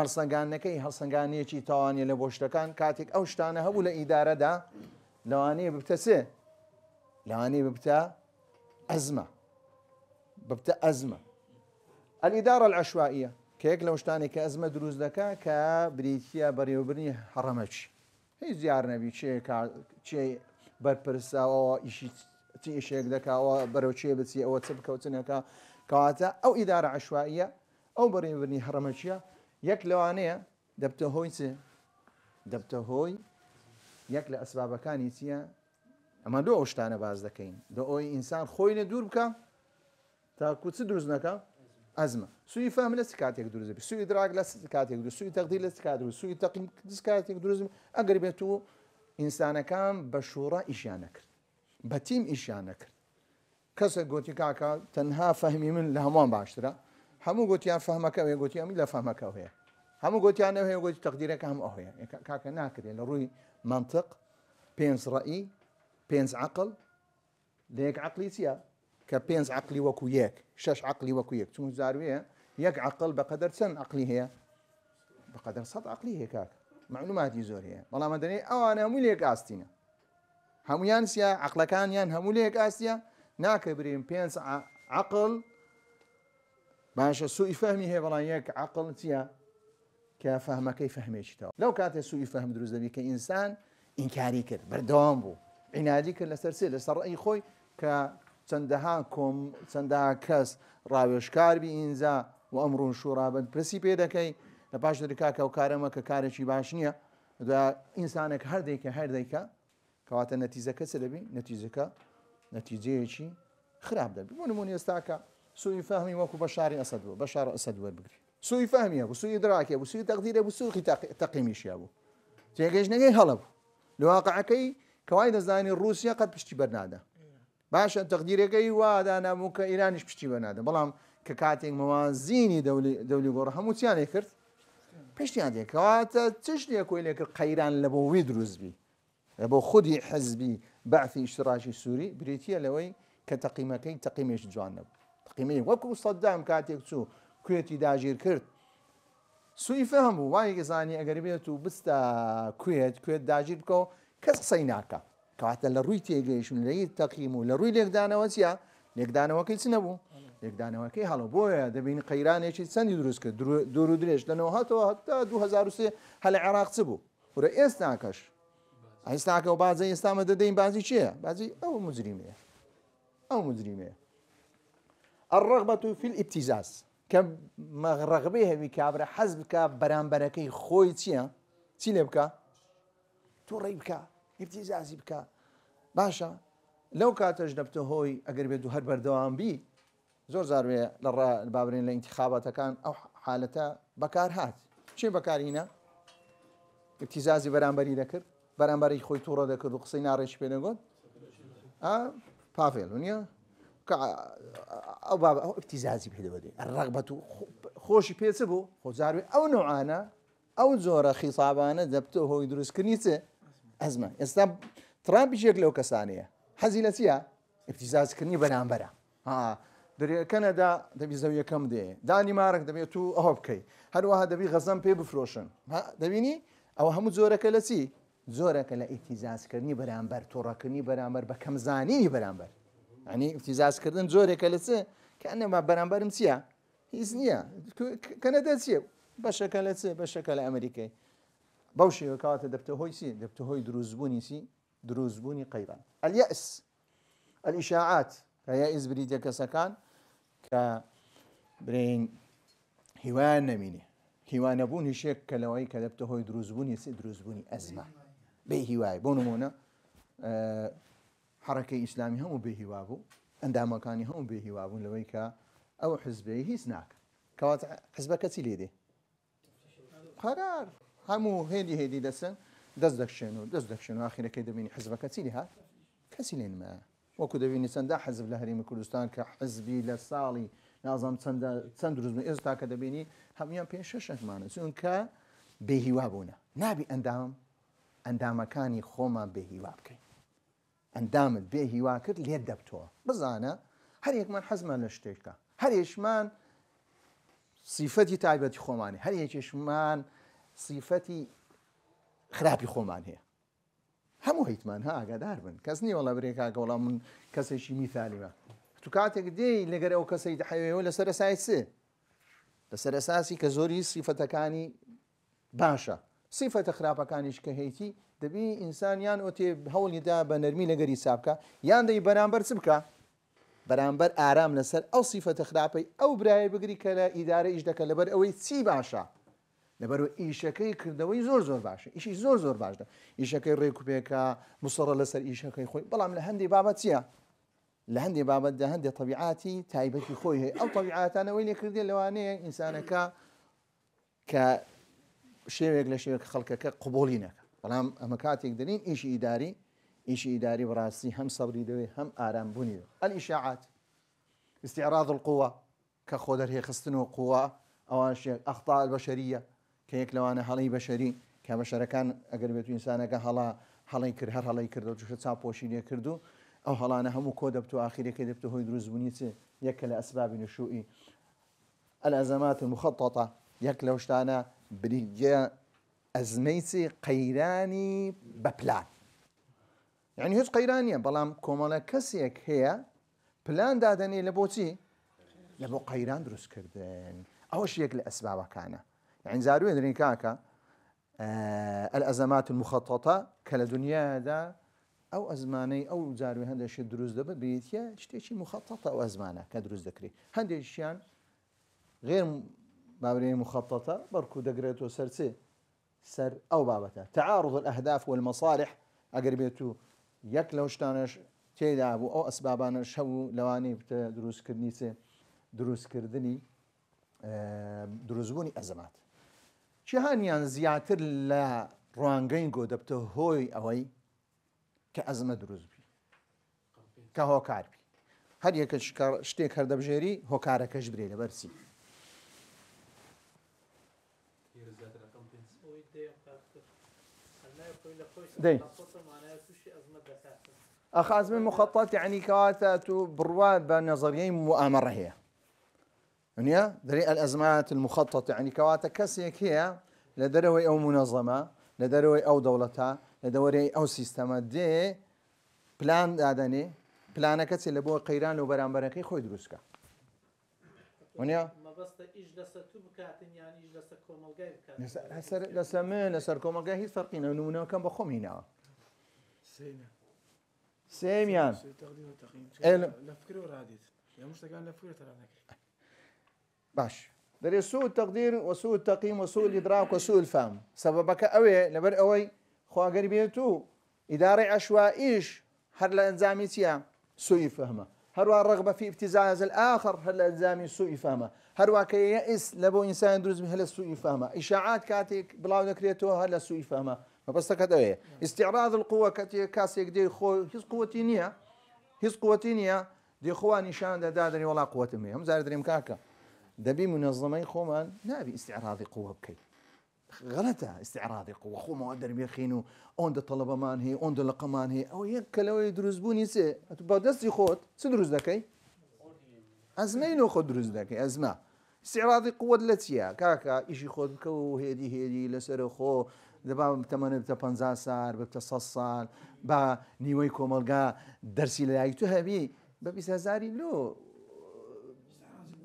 هەڵسەنگانەیەکی تەوانیە لە بۆ شتەکان کاتێک ئەو شتانە هەبوو لە ئیدارەدا لەوانەیە ببتە سێ لەوانەیە ببتە ئەزمە الإدارة العشوائية كيك لو شتاني كأزمة دروز دكا كبريتيا بريوبرني حرمتش هي زيار نبي شيء بربرسا أو إشي چی ئیشێک دەکاوە بەرەو چێ بچی ئەوە چ بکەوتنەکە کەواتە ئەو ئیدارە عەشوائیە ئەو بەڕێوەبردنی هەڕەمەچیە یەک لەوانەیە دەبتە هۆی چ دەبتە هۆی یەک لە ئەسبابەکانی چییە ئەمە دۆ ئەو شتانە باز دەکەین دۆ ئەوی ئینسان خۆی لە دوور بکە تاکو چ دروست نەکە ئەزمە سوی فەهم لە چ کاتێک دروست دەبێت سوی دراگ لە کاتێک دروست سوی تەقدیر لە چ کات دروست سوی تەقیم کاتێک دروست ئەگەر بێت و ئینسانەکان بە شوڕە ئیشیان نەکرد بە تیم ئیشیان نەکرد کەسێک گوتی کاکە تەنها فەهمی من لە هەمووان باشترە هەموو گوتیان فەهمەکە هەیە گوتیامی لە فەهمەکە هەیە هەموو گوتیان هەیە گوتی تەقدیرەکە هەم ئەو هەیە کاکە ناکرێت لە ڕووی منطق پێنج ڕەئی پێنج عەقڵ لە یەک عەقڵی چییە کە پێنج عەقڵی وەکو یەک شەش عەقڵی وەکو یەک چون زاروێە یەک عەقڵ بەقەدەر چەند عەقڵی هەیە بەقەدەر سەد عەقڵی هەیە کاکە معلوماتی زۆر هەیە بەڵام دەنێ ئەوانە هەموو لە یەک ئاستینە هەمویان سیا عەقلەکانیان هەموو لە یەک ئاستیە ناکە برین پێنج عەقڵ باشە سوئی فەهمی هەیە بەڵام یەک عەقڵ چییە کە فەهمەکەی فەهمێکیتەوە لەو کاتێ سوئی فەهم دروست دەبی کە ئینسان ئینکاری کرد بەردەوام بوو عنادی کرد لەسەر سێ لەسەر ڕەئی خۆی کە چەندەها کەس ڕاوێژکاربی ئینجا و ئەمڕۆ شوڕابەت پرسی پێ دەکەی لە پاش دەرکاکە و کارەمە کە کارێکی باش نییە ئینسانێک هەردەیکە کەواتە نەتیجەکە چ دەبی نەتیجەکە نەتیجەیەکی خراپ دەبی بۆ نمونی ئێستاکە سوئی فەهمی وەکو بەشاری ئەسەد بوو بەشار ئەسەد وەربگری سوئی فەهمیە بوو سوئی دراکێ بوو سوئی تەقدیرە بوو سوقی تەقیمیشیا بوو تێگەیشتنەکەی هەڵە بوو لە واقعەکەی کەوای دەزانی رووسیا قەت پشتی بەرنادە باشە تەقدیرەکەی وا دانابوو کە ئیرانیش پشتی بەرنادە بەڵام کە کاتێک مەوازینی دەولی گۆڕ هەمووتیان لێ کرد پشتیان دێ کەواتە چ شتێک کۆی لێ کرد قەیران لە بۆ وی دروستبی لە بۆ خودی حەزبی بەعثی ئیشتراکی سووری برێتیە لەوەی کە تەقیمەکەی تەقیمێش جوان نەبوو تەقیمەی وەکو سەدام کاتێک چوو کوێتی داگیر کرد سوئی فەهم بوو وای گەزانی ئەگەر بێت و بستە کوێت داگیر بکەوە کەس قسەی ناکە کەواتە لە ڕووی تێگەیشتن لەی تەقیم و لە ڕووی لێکدانەوە چیە لێکدانەوەکەی چ نەبوو لێکدانەوەکەی هەڵە بۆیە دەبینی قەیرانێکی چەندی دروست کرد دوور و درێژ لەنەوە هاتەوە هەتا 2003 هەل لە عێراق چ بوو وەرە ئێستاکەش ئێستاکە و بازە ئێستامە دەدەین بازی چییە بازی ئەو مجریمەیە الرغبة في الابتزاز کە ڕغبەی هەوی کابرا حەز بکە بەرامبەرەکەی خۆی چییە چی لێ بکە تووڕێی بکە ابتزازی بکە باشە لەو کاتەش دەبتە هۆی ئەگەر بێت و هەر بەردەوام بی زۆر زاروێ لە بابرین لە ئینتیخاباتەکان ئەو حالەتە بەکار هات چێ بەکارینە ابتزازی بەرامبەری دەکرد بەرامبەری خۆی تووڕە دەکرد و قسەی ناڕێژ پێ دەگوت پاڤێل نییە ئەو بابە ئەو ابتزازی پێدەوەدێ ڕغبەت و خۆشی پێچە بوو خۆزاروێ ئەو نوعانە ئەو جۆرە خیسابانە دەبتە هۆی دروستکردنی چێ ئەزمە ئێستا ترامپیشێک لەو کەسانەیە حەزی لە چییە ابتزازکردنی بەرامبەرە کەنەدا دەبی زەو یەکەم دێ دانیمارک دەبێت و ئەوە بکەیت هەروەها دەبی غەزەم پێ بفرۆشن دەبینی ئەوە هەموو جۆرەکە لە چی زۆرەکە لە ئیتیزازکردنی بەرامبەر تۆڕەکردنی بەرامبەر بە کەمزانینی بەرامبەر ینی ئیتیزازکردن جۆرێکە لە چێ کە ئەنەما بەرامبەرم چییە هیچ نییە کەنەدا چیە بەشەکە لە چێ بەشەکە لە ئەمریکای بەو شێوە کەواتە دەبتە هۆی چی دەبتە هۆی دروستبوونی چی دروستبوونی قەیران اليأس الإشاعات كيائس بريدة كسكان كبرين هوان نميني هوان بوني شيك كلوي كذبته هو دروزبوني أزمة به هواي بونمونا حركة إسلامي هم به هوابو عندما كان هم به هوابو لويكا أو حزبه هيسناك كوات حزبك تيليدي قرار همو هيدي دسن دزدك شنو آخر كده بيني حزبك تيليها كسيلين ما وەکو دەبینی چەندە حەزب لە هەرێمی کوردستان کە حزبی لە ساڵی نازام چەند دروستبوون ئێستا کە دەبینی هەمویان پێ شەشێکمانە چون کە بێهیوا بوونە نابی ئەندامەکانی خۆمان بێهیوا بکەین ئەندامت بێهیوا کرد لێت دەبتەوە بزانە هەر یەکمان حەزمان لە شتێکە هەر یەکمان سیفەتی تایبەتی خۆمانی هەر یەکێشمان سیفەتی خراپی خۆمان هەیە هەموو هیتمان ها ئاگادار بن کەس نییە وەڵا برێکاکە وەڵام من کەسێکی میثالیمە تو کاتێک دێی لەگەر ئەو کەسەی دەحەوێەوە لەسەر ئەساسی چێ لەسەر ئەساسی کە زۆری سیفەتەکانی باشە سیفەتە خراپەکانیش کە هەیەی دەبی ئینسانیان ئۆتێ هەوڵیدا بە نەرمی لەگەری سابکە یان دەی بەرامبەر چ بکە بەرامبەر ئارام لەسەر ئەو سیفەتە خراپەی ئەو برایە بگری کە لە ئیدارە ئیش دەکە لەبەر ئەوەی چی باشە لەبەرەوە ئیشەکەی کردەوەی زۆر باشە ئیشی زۆر باشە ئیشەکەی ڕێکوپێکە مسەڕە لەسەر ئیشەکەی خۆی بەڵام لە هەندێک بابەت چییە لە هەندێک بابەتدا هەندێک طبیعاتی تایبەتی خۆی هەیە ئەو طبیعاتانەوەی لێکردێ لەوانەیە ئینسانەکە کە شێوێک لە شێوەیە خەڵکەکە قوبولی نەکە بەڵام ئەمە کاتێک دەرین ئیشی ئیداری بەڕاستی هەم سەبری دەوێت هەم ئارامبوونی الئیشاعات استعراض القوة کە خۆ دەرهێ خستن و قووە ئەوان شێک ئەخطاء البەشەریە کە یەک لەوانە هەڵەی بەشەری کە بەشەرەکان ئەگەر بێت ئینسانەکە هەڵی کرد هەر هەڵی کردو جوشە چاپۆشی لێ کردو ئەو هەڵانە هەموو کۆ دەبتو ئاخیرەکە دەبتە هۆی دروستبوونی چ یەکە لە ئەسباب نشوئی الأزمات المخططة یەک لەو شتانە بریگە ئەزمەی چی قەیرانی بە پلان یعنی هیچ قەیرانیە بەڵام کۆمەڵە کەسێک هەیە پلان دادەنێ لە بۆچی لە بۆ قەیران دروستکردن ئەوەش یەک لە ئەسبابەکانە يعني زاروێ درین کاکە الأزمات المخططة کە لە دنیادا ئەو ئەزمانەی ئەو زاروێ هەندێکشی دروست دەبێت بێتە شتێکی مخططە ئەو ئەزمانە کە دروست دەکرێت هەندێکیان غير باورێ مخططة بەرکو دەگرێتەوە سەرچێ سەر ئەو بابەتە تعارض الأهداف والمصالح ئەگەر بێت و یەک لەو شتانەش تێدا بوو ئەو ئەسبابانەش هەبوو لەوانەیە بتە دروستکردنی چێ دروستکردنی دروستبوونی ئەزمات جیهانیان زیاتر لە ڕوانگەی گۆ دەبتە هۆی ئەوەی کە ئەزمە دروستبی کە هۆکاربی هەر یەکە شتێک هەردەبژێری هۆکارەکەش برێ لەبەرچی دەی ئەخازمە مخطط يعني كواتا برواد بنظريين مؤامرة هي يعني دري الأزمات المخططة يعني كواتا كسيك هي لدروي أو منظمة لدروي أو دولتها لدروي أو سيستما دي بلان دادني بلانك اللي بو قيران لو برامبركي خوي دروسكا ونيا ما بس إجلس تبكاتن يعني إجلس كومالجاي بكاتن لسر كومالجاي هي فرقين إنه كان بخم هنا سيميان لفكري وراديت يا مشتاقان لفكري ترى باش دري سوء التقدير وسوء التقييم وسوء الإدراك وسوء الفهم سببك أوي لبر أوي خو قريبيتو إداري عشوائيش هر لأنزامي تيا سوء فهمه هر الرغبة في ابتزاز الآخر هر لأنزامي سوء فهمه هر كي يئس لبو إنسان دروز هل سوء فهمه إشاعات كاتك بلاو ذكريتو هل سوء فهمه بس كده استعراض القوة كاسيك دي خو هيز قوتينية هيز قوتينية دي خوا نشان دادني ولا قوة مية هم زار دريم كاكا دبي منظمين خومان نبي استعراض قوة بكي غلطة استعراض قوة خو ما أقدر بيخينو عند الطلبة مان هي عند اللقمان هي أو يكلوا يدرس بوني سي أتبادس يخوت سدرس ذكي أزمينو خد دروس ذكي أزمة استعراض قوة التي كاكا إيش يخوت كو هدي لسر خو دابا بتمن بتا 50 سال بتا 100 سال با نیوەی کۆمەلگا دەرسی لایەتو هەبی بە 20000 لۆ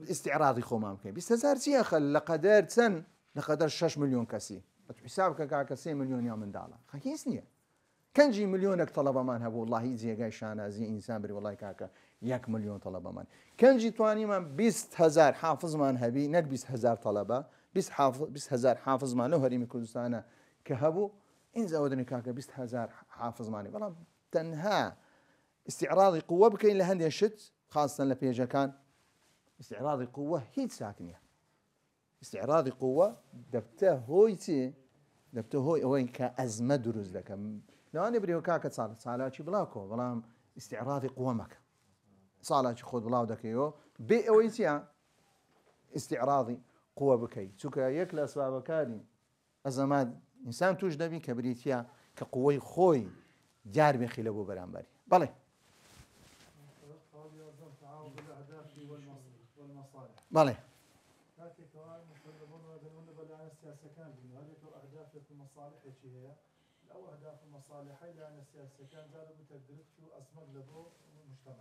استعراضی خۆمان بکەین 20000 چیە خەل لە قەدەر چەند لە قەدەر 6 ملیۆن کەسی حسابکە کاکە 3 ملیۆنیان منداڵە خەکیس نییە کەنجی ملیۆنێک تەڵەبەمان هەبوو وڵڵاهی جێگای شانازی ئینسان بری وڵای کاکە 1 ملیۆن تەڵەبەمان کەنجی توانیمان 20000 حافظمان هەبی نەک 20000 تەڵەبە 20000 حافظمان لەو هەرێمی کوردستانە كهبو إن زودني كاكا 20000 حافظ ماني والله تنها استعراضي قوة بكين لهندي الشت خاصة لبيجا كان استعراضي قوة هي ساكنية استعراضي قوة دبته هويتي دبته هوي وين كأزمة دروز لك لو أنا بريو كاكا صالة شي بلاكو والله استعراضي قوة مك صالة شي خود بلاو دكيو بي ويتيا استعراضي قوة بكي سوكا يكلا أسباب كاني أزمات إنسان توش دبي كبريتيا كقوي خوي جار بخيله بو برامبري بله بله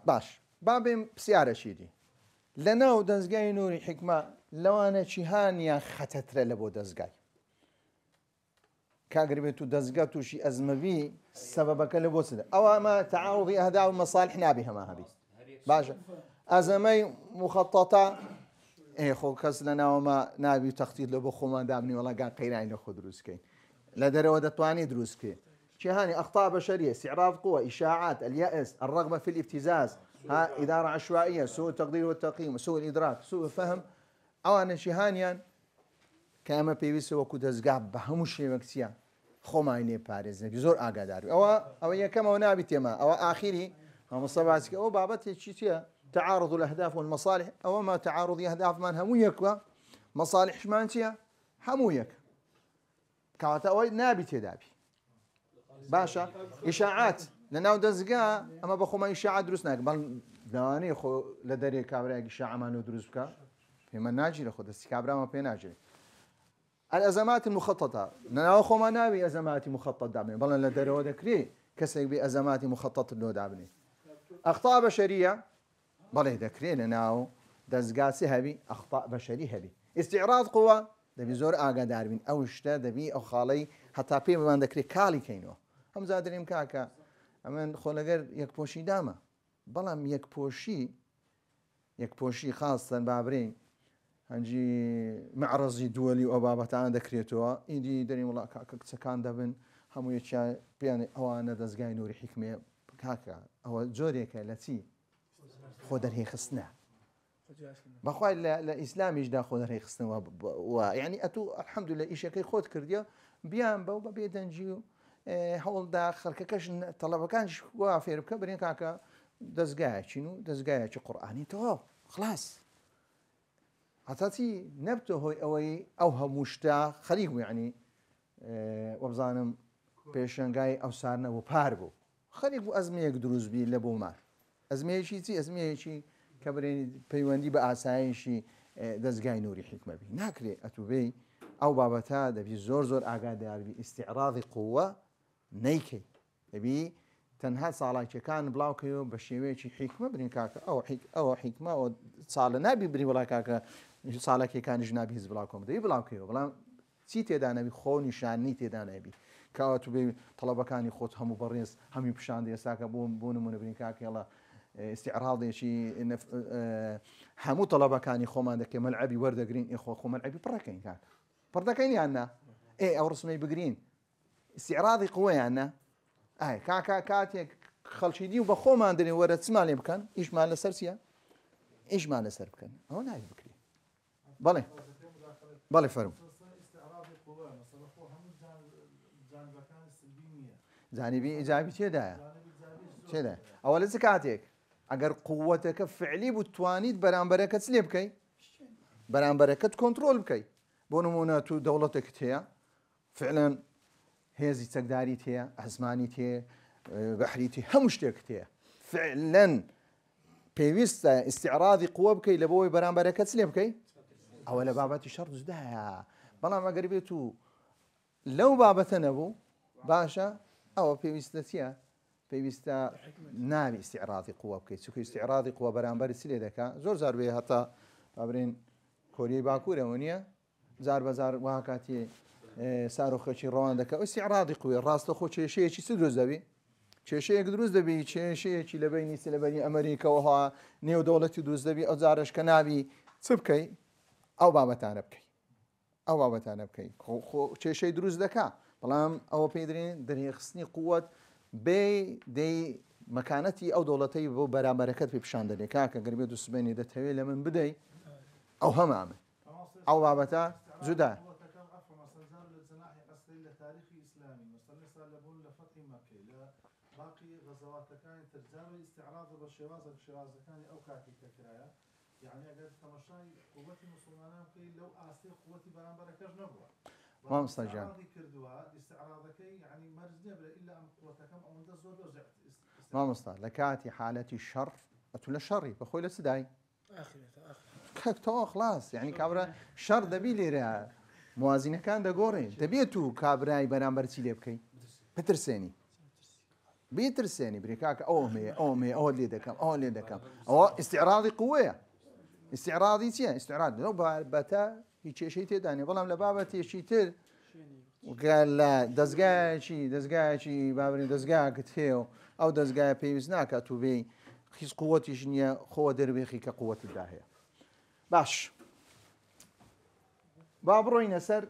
باش بابي بسيارة شيدي لنا دزقاي نوري حكمة لو أنا شهانيا ختتر لبو دزقاي كاغربيتو دزقاتو شي ازمبي سببك لبوسد او ما تعارض اهداف ومصالح نابها ما هذه باشا ازمي مخططه اي خو كس لنا وما نابي تخطيط لبو خو دامني والله قال قيران له دروسكي لا دروا دتواني دروسكي شهاني اخطاء بشريه استعراض قوى اشاعات الياس الرغبه في الابتزاز ها اداره عشوائيه سوء التقدير والتقييم سوء الادراك سوء الفهم او انا شهانيان كما بيويس وكو دزقا بهمو شي مكسيا خو مايني باريز زور اگادار او يا كما ونابي تما او اخري هم صباسك او بابتي تشيتيا تعارض الاهداف والمصالح او ما تعارض اهداف من همويك مصالح شمانتيا همويك كاتا او نابي تدابي باشا اشاعات لانه دزقا اما بخو ما اشاعات دروسناك بل داني خو لدري كابرا اشاعه ما ندرس بك فيما ناجي لخو دس كابرا ما بيناجي الازمات المخططه ناخو ما نابي ازمات مخطط دابني بل لدري ودكري كسي بازمات مخطط لو دابني اخطاء بشريه بل ذكري لناو دزقا سهبي اخطاء بشريه هبي استعراض قوه دبي زور اگادار بين او شتا دبي او خالي حتى بي ما ذكري كالي كينو هم زادريم كاكا امن خولغر يك بوشي داما بلام يك بوشي خاصه بابرين هنجي معرضي دولي وبابتان ذكريتوا ايدي دريم والله كاكا كان دبن همو يتشا بيان او انا دزغاي نوري حكمه كاكا او جوريك التي خودر هي خصنا بخوای لإسلاميش دا خودر هي خصنا ويعني اتو الحمد لله ايش كي خود كرديا بيان بو بيدنجيو هول داخل كاش طلب كانش وافر بكبرين كاكا دزغاي شنو دزغاي قراني تو خلاص عطاتي نبته هوي اوي او مشتا خليكم يعني وبزانم بيشنغاي او سارنا وباربو خليكم ازميه دروز بي لبو مار ازميه شي كبرين بيوندي باسايشي دزغاي نوري حكمه بي ناكري اتوبي او بابتا دبي زور اگادار بي استعراض قوه نيكي دبي تنها صالح كان بلاوكيو بشيويشي حكمه برين كاكا او حكمه او صال نبي برين ولا كاكا صالح كان جنابي حزب بلاكم دبي بلاوكيو بلا سي تيدانا بي خو نشاني تيدانا بي كاتو بي طلبه كان يخوت هم بريس هم يبشان دي ساكا بون من برين كاكا يلا استعراضي شيء حمو طلبه كان يخو ما دك ملعبي ورده جرين اخو ملعبي بركين كاكا بردكين يانا ايه او رسمي بجرين استعراضي قوي يانا اي كاكا كاتيك خلشي دي وبخو ما عندني ورد تسمع لي بكن ايش مال سرسيا ايش مال سر بكن هو ناي بكري بالي فرم استعراضي قوي مثلا خو هم جانبكان السلبيه جانبي ايجابي كذا اول زكاتك اگر قوتك فعلي بتوانيت برامبرك تسلي بكي برامبرك كنترول بكي بونموناتو دولتك تيا فعلا هيزي تقداري تيا عزماني تيا بحري تيا همشتك تيا فعلا بيويست استعراضي قوة بكي لبوي برامبرك تسلي بكي اولا باباتي شرط زدها بلا ما قريبيتو لو بابتنا ابو باشا او بيويستاتيا بيويستا نابي استعراضي قوة بكي سكي استعراضي قوة برامبر سلي دكا زور بي حتى بابرين كوري باكورة ونيا زار بزار وهكاتي ساروخشي روان دكا استعراضي قوي راستو خو شي سدروز دبي شي دروز دبي شي لبيني سلبني امريكا وها نيو دولتي دروز دبي او زارش كنابي سبكي او بابتان بكي خو شي دروز دكا بلام او بيدرين دري خصني قوه بي دي مكانتي او دولتي بو برامبركت في بشاندني كاكا قريبه دوسبيني دتوي لمن بدي او همامه او بابتا زدا تاريخي اسلامي مثلا صار لبون لفتح مكه باقي غزوات كان ترجمه استعراض بالشواذ كان او كاكي كرايا يعني اگر تماشاي قوتي مسلمانان كي لو اسي قوتي برامبركش نبوه ما مستجاب كردوها استعراضك يعني مرزنا الا ام قوتكم او انت زور رجعت ما مستجاب لكاتي حالتي الشر اتولى شري بخوي لسداي كاكتو خلاص يعني كابرا شر دبي لي موازنه كان دغوري دبيتو كابراي برامبر تشيلي بكي بيترسيني بريكاك اومي او اللي دكم او استعراضي قويه استعراضي لو باتا هيك شيء تداني والله لبابتي شيء تر وقال لا دەستگایکی بابرین دەستگاکت هەیە ئەو دەستگایە پێویست ناکات و بێ هیچ قووەتیش نییە خۆوە دەروێخی کە قووەتدا هەیە. باش با بڕۆینە سەر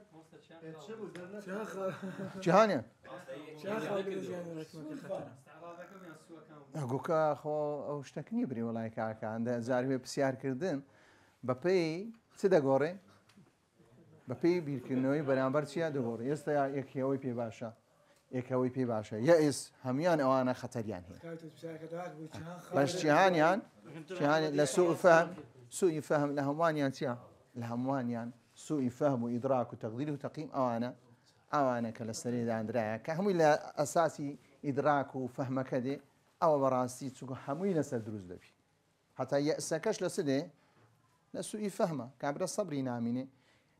جیهانیان ئەگوکە خۆ ئەو شتەکنی بری وڵای کاکان زاروێ پرسیارکردن بەپێی چ دەگۆڕێ بەپێی بیرکردنەوەی بەرامبەر چیە دەگۆڕێ ئێستا یەکەوەی پێ باشە یەکەوەی پێ باشە یائس هەمویان ئەوانە خەتەریان هەیە باش جیهانیان لە سوئی فەهم لە هەمووانیان چیە لە هەمووانیان سوئی فەهم و ئیدراک و تەقدیر و تەقیم ئەوانە کە لە سەرێدانرایە کە هەمووی لە ئەساسی ئیدراک و فەهمەکە دێ ئەوە بەڕاستی چووکە هەمووی لەسەر دروست دەبی هەتا یەسەکەش لە سدێ لە سوئی فەهمە کابرا سەبری نامینێ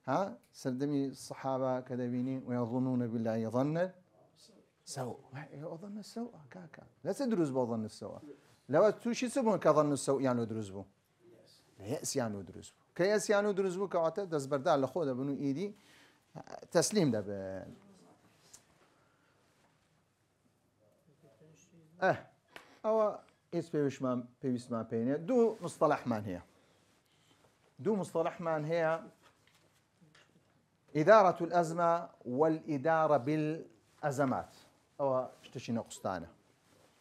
ها سەردەمی سەحابە کە دەبینی ويظنون بالله ظن سوء ظن السوء كاكا لا تدرس بظن السوء لو توشي سبون كظن السوء يعني دروس بو يأس يعني دروس بو كيأس يعني دروس بو كواتا دز بردال لخوده بنو ايدي تسليم ده او ايش بيوش ما بينه دو مصطلح مان هي إدارة الأزمة والإدارة بالأزمات أو اشتشي نقصتانه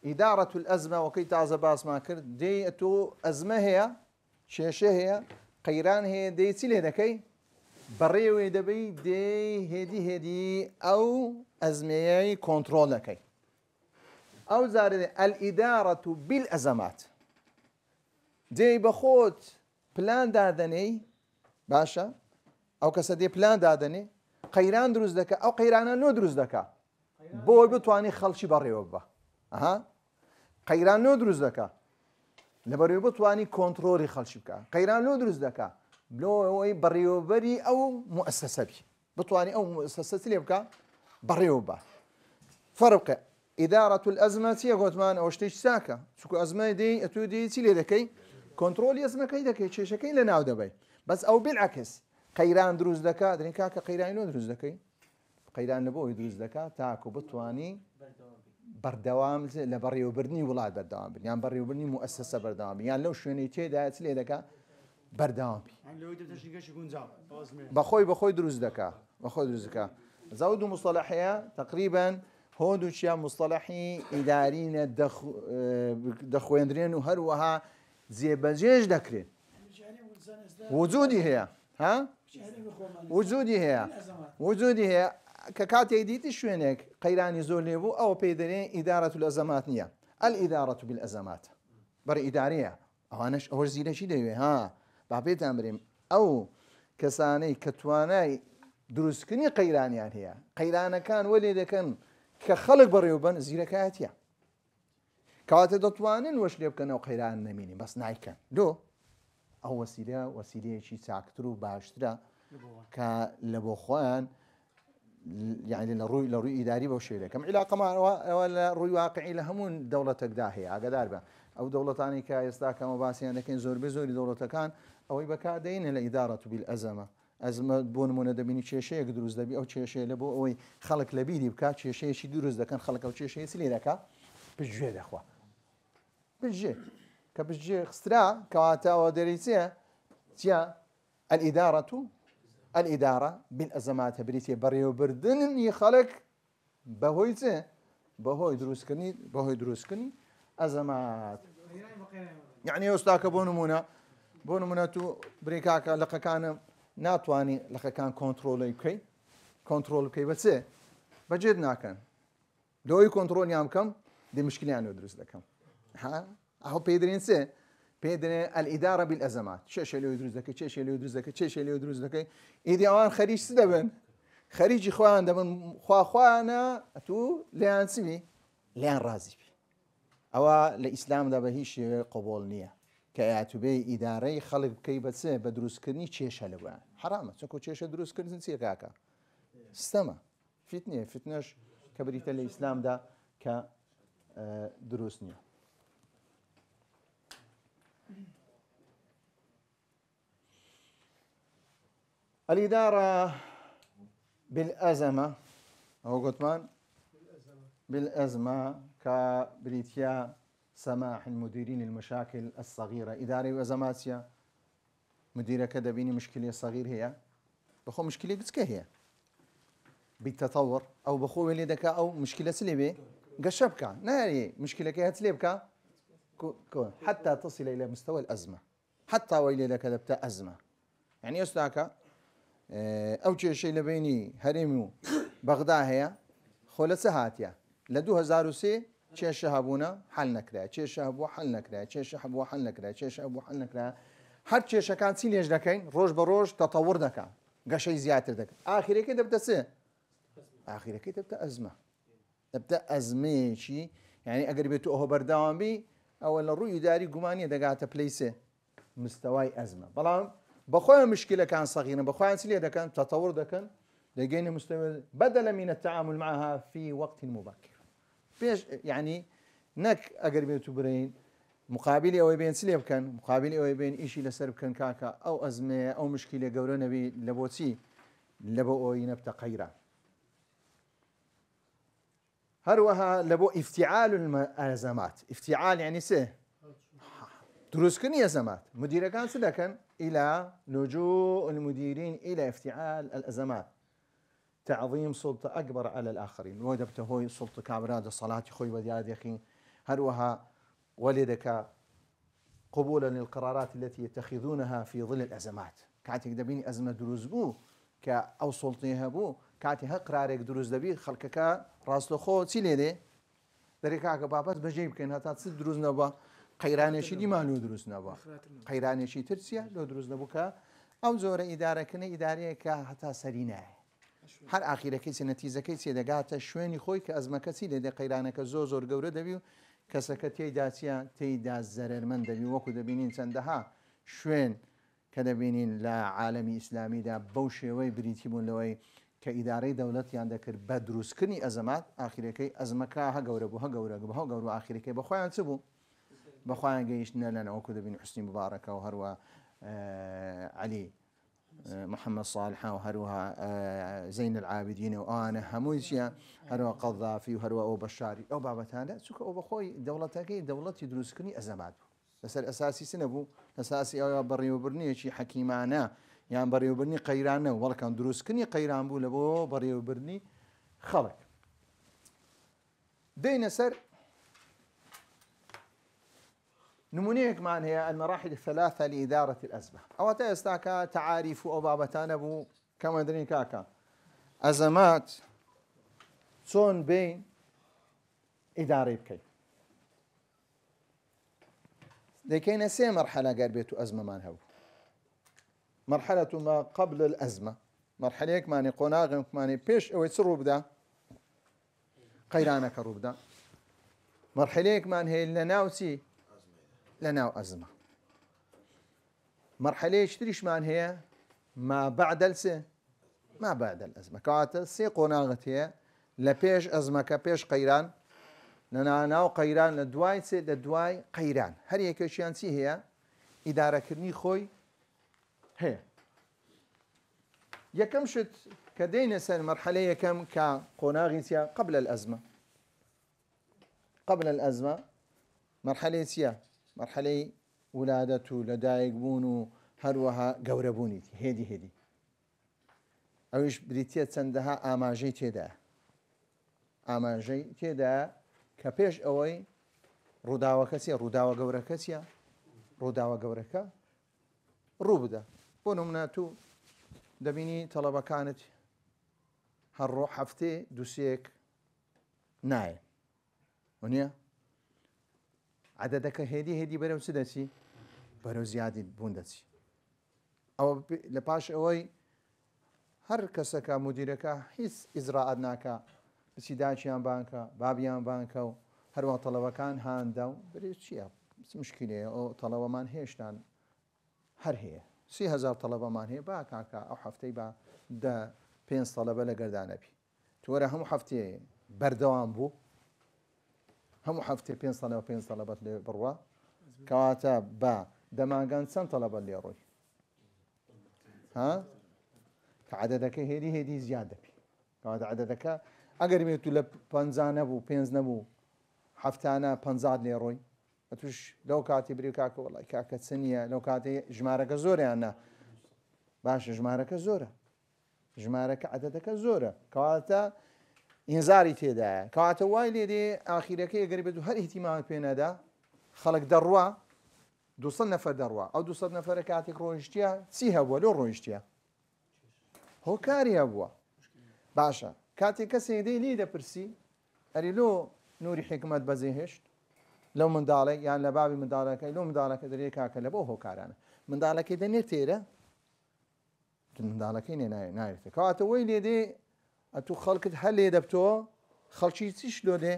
إدارة الأزمة وكي تعز باس ما كرد دي أتو أزمة هي شاشة هي قيران هي دي تيلي دكي بريوي دبي دي هدي أو أزمة كنترول لكي أو زارد الإدارة بالأزمات دي بخوت بلان دادني باشا أو كسدي بلان دادني قيران دروز دكا أو قيرانا نو دروز دكا بۆ بتوانانی خەڵکی بەڕێوە بە قەیران نۆ دروست دەکا لەبەرەوەی بتوانانی کۆنتڕۆلی خەڵکی بکە قەیران نۆ دروست دەکا بلۆەوەی بەڕێوەبەری ئەو موئەسسەسە بی بتوانانی ئەو موئەسسەسە لێ بکە بەڕێوە بە فەرقە ئیدارەة الأزمة چییە گوتمان ئەوە شتێکی چاکە چونکە ئەزمە دێی ئەتۆ دێی چی لێ دەکەی کۆنتڕۆلی ئەزمەکەی دەکەی کێشەکەی لە ناو دەبەی بەس ئەو بالعکس قەیران دروست دەکا دەڵێن کاکە قەیرانی نۆ دروست دەکەی قەیران لە بۆی دروست دەکات تاکو بتوانی بەردەوام لە بەڕێوەبردننی وڵات بەردەوام بن یان بەڕێوەبردننی موئەسسەسە بەردەوام بن یان لەو شوێنەی تێدا چ لێ دەکا بەردەوام بی بەخۆی دروست دەکا بەخۆی دروست دەکا زەود و مصطلحەیە تقریبا هۆد و چیا مصطلحی ئیدارینە دەخوێندرێن و هەروەها جێبەجێش دەکرێن وجودی هەیە وجودی هەیە کە کاتێک دیتی شوێنێک قەیرانی زۆر لێبوو ئەوە پێی دەرێن ئیدارەة الأزمات نییە الئیدارەة بالأزمات بەڕێ ئیدارەیە ئەوانەش ئەوە زیرەکی دەوێ با پێتان برێم ئەو کەسانەی کە توانای دروستکردنی قەیرانیان هەیە قەیرانەکان وەلێ دەکەن کە خەڵک بەڕێوەبن زیرەکایەتیە کەواتە دەتوانن وەش لێ بکەن ئەو قەیران نەمینی بەس نایکەن دۆ ئەو وەسیلەیەکی چاکتر و باشترە کە لە بۆ خۆیان يعني لە ڕووی ئیداری بەو شێ دەکەم عیلاقەمانەوە لە ڕووی واقعی لە هەموو دەوڵەتێکدا هەیە ئاگادار بە ئەو دەوڵەتانی کە ئێستا کەمە باسییان دەکەین زۆربەی زۆری دەوڵەتەکان ئەوەی بەکاردەینە لە ئیدارەة بالأزمة ئەزمە بۆ نمونە دەبینی کێشەیەک دروست دەبی ئەو کێشەیە لە بۆ ئەوەی خەڵک لە بیری بکات کێشەیەکی دروست دەکەن خەڵک ئەو کێشەیە چ لێ دەکات پشتگوێ دەخوا پشتگوێ کە پشتگوێ خسترا کەواتە ئەوە دەریچێ چیە الإدارة بالأزمات بريتية بەڕێوەبردننی خەڵک بەهۆی چێ بەهۆی دروستکردنی ئەزەمات یعنی ئێستاکە بۆ نمونە تو بریکاکە لەقەکانم ناتوانانی لەقەکان کۆنتڕۆل بکەی بە چێ بەجێت ناکەن لەوەی کۆنتڕۆلیان بکەم دێ مشکلیانەوە دروست دەکەم ئەو پێدرێن چێ پێدرێن الئیدارە بالأزمات چێشە لێ دروست دەکەی چێشە لێ دروست دەکەی ئیدی ئەوان خەریج دەبن خەریجی خۆیان دەبن خواخوایانە تو لێیان چوی لێیان ڕازی بی ئەوە لە ئیسلامدا بە هیچ شێوەیە قبول نییە کە ئەتوبێ ئیدارەی خەڵک بکەی بەچێ بە دروستکردنی کێشە لەوەیان حرامە چونکە کێشە دروستکردن چیە کاکە ستەمە فتنەیە فتنەش کە بریتە لە ئیسلامدا کە دروست نییە الإدارة بالأزمة أو قطمان بالأزمة كبريتيا سماح المديرين المشاكل الصغيرة إداري وأزماتيا مديرة كذا بيني مشكلة صغير هي بخو مشكلة قد هي بالتطور أو بخو اللي دكا أو مشكلة سلبية قشبكا ناري مشكلة كي هتسلبكا حتى تصل إلى مستوى الأزمة حتى وإلى لك دبتا أزمة يعني يستاكا أو شيء لبيني هرمو بغداد هي خلص سهاتيا لدو هزارو سي چه شهبونا حل نكرا چه شهبو حل نكرا چه شهبو حل نكرا چه شهبو حل نكرا هر چه شكان سيليج دكاين روج بروج تطور دكا قشي زياتر دكا آخره كده تبدا سي آخره كده تبدا أزمة تبدا أزمة شي يعني أقربتو أهو بردوام بي أولا الرؤي داري قمانية دقاتا بليسي مستواي أزمة بلان بخويا مشكلة كان صغيرة بخويا سيليا ده كان تطور ده كان لقينا مستوى بدلا من التعامل معها في وقت مبكر بيش يعني نك أقرب تبرين مقابلي أو بين سليب كان مقابلي أو بين إشي لسرب كان كاكا أو أزمة أو مشكلة جورنا بي لبوتي لبو ينبت قيرا هروها لبو افتعال الأزمات افتعال يعني سه دروس كني أزمات مدير كان سلكن إلى لجوء المديرين إلى افتعال الأزمات تعظيم سلطة أكبر على الآخرين ودبته هوي سلطة كابراد الصلاة خوي ودياد يخين هروها ولدك قبولا للقرارات التي يتخذونها في ظل الأزمات كاتك دبيني أزمة دروز بو كأو سلطيها بو كاتي هقرارك دروز دبي خلقك راسلو خو تسيلي دي دريكاك بابات بجيب كين هتا تسد دروز نبا قيراني شي دي مالو دروز نبا قيراني شي ترسيا لو دروز نبوكا أو زور إدارة كني إدارية كهتا سريناه هر آخره کسی نتیجه کسی دگات شوینی خوی که از مکسی لده قیرانه که زور گوره دبیو کسی که تیدا زررمند دبیو وکو دبینین چندها شوین که دبینین لعالمی اسلامی دا بوشه وی بریتی بون لوی که اداره دولت یان دکر بدروس کنی ازمات آخره که ازمکا ها گوره بو ها گوره بو ها گوره آخره که بخوایان چبو بخوایان گیشتن لنا وکو دبین حسنی مبارک و هروا علي محمد صالح وهروها زين العابدين وأنا همويسيا هروها قذافي وهروها أو بشاري أو بابتان لا سوك أو بخوي دولتك دولة يدرس كني أزمات بس الأساسي سنبو أساسي أو بري وبرني شيء حكيمانا يعني بري وبرني قيرانا والله كان دروس كني قيران بو لبو بري وبرني خلق دين سر نمونيك معن هي المراحل الثلاثة لإدارة الأزمة أو تأستاكا تعاريف أو بابتان أبو كما درين كاكا أزمات صون بين إدارة بكي لكينا سي مرحلة قربيتو أزمة مان هو مرحلة ما قبل الأزمة مرحلة هيك ماني قناغم ماني بيش أو يتصروا بدا قيرانك روبدا مرحلة هيك مان هي لناوسي لنا أزمة مرحلة يشتريش مان هي ما بعد السه ما بعد الأزمة كانت سيقونا هي لبيش أزمة كبيش قيران لنا ناو قيران لدواي سي لدواي قيران هل يكشيان سي هي إدارة كرني خوي هي يكمشت كدين سن مرحلة يكم كقناغيسيا قبل الأزمة قبل الأزمة مرحلة سيا مرحلة ولادته لدايق بونو هروها قوربوني هيدي اوش بريتيا تسندها آماجي تيدا كبيش اوي روداوة كسيا روداوة قورة كسيا روداوة قورة كا روبدا بونو مناتو دبيني طلبة كانت هالروح حفتي دوسيك ناي ونيا عددك هدي برو سدسي برو زيادة بوندسي أو لباش أوي هر كسك مديرك حس إجراء ناكا بسيداتيان بانكا بابيان بانكا هر وقت طلبة كان هانداو بريد شيء بس مشكلة أو طلبة مان هيشتان هر هي 3000 طلبة مان هي باكاكا أو حفتي با دا 5 طلبة لقردان بي تورا هم حفتي بردوان بو هم حفتي 5 طلبة بروا كواتا با دماغان سن طلبة اللي روي ها كعددك هدي زيادة بي كواتا عددك ئەگەر بێت و لە 50 نەبوو 5 نەبوو هەفتانە 50 لێ ڕۆی توش لەو کاتی بری کاکە وڵی کاکە چنیە لەو کاتی ژمارەکە زۆریانە باشە ژمارەکە زۆرە ژمارەکە عەدەدەکە زۆرە کەواتە ئینزاری تێدایە کەواتە وای لێ دێ ئاخیرەکەی ئەگەر بێت و هەر ئیحتیمال پێنەدا خەڵک دەڕوا 200 نەفەر دەڕوا ئەو 200 نەفەرە کاتێک ڕۆیشتیە چی هەبووە لۆ ڕۆیشتیە هۆکاری هەبووە باشە کاتێک کەسێک دەی لێ دەپرسی ئەری لۆ نوری حکمت بەجێهێشت لەو منداڵێک یان لە بابی منداڵەکەی لەو منداڵەکە دەرێ کاکە لە بۆ هۆکارانە منداڵەکەی دەنێت تێرە منداڵەکەی نایێتە کەواتە وەی لێ دێ ئەتوو خەڵکت هەر لێ دەبتەوە خەڵکی چیش لۆ دێ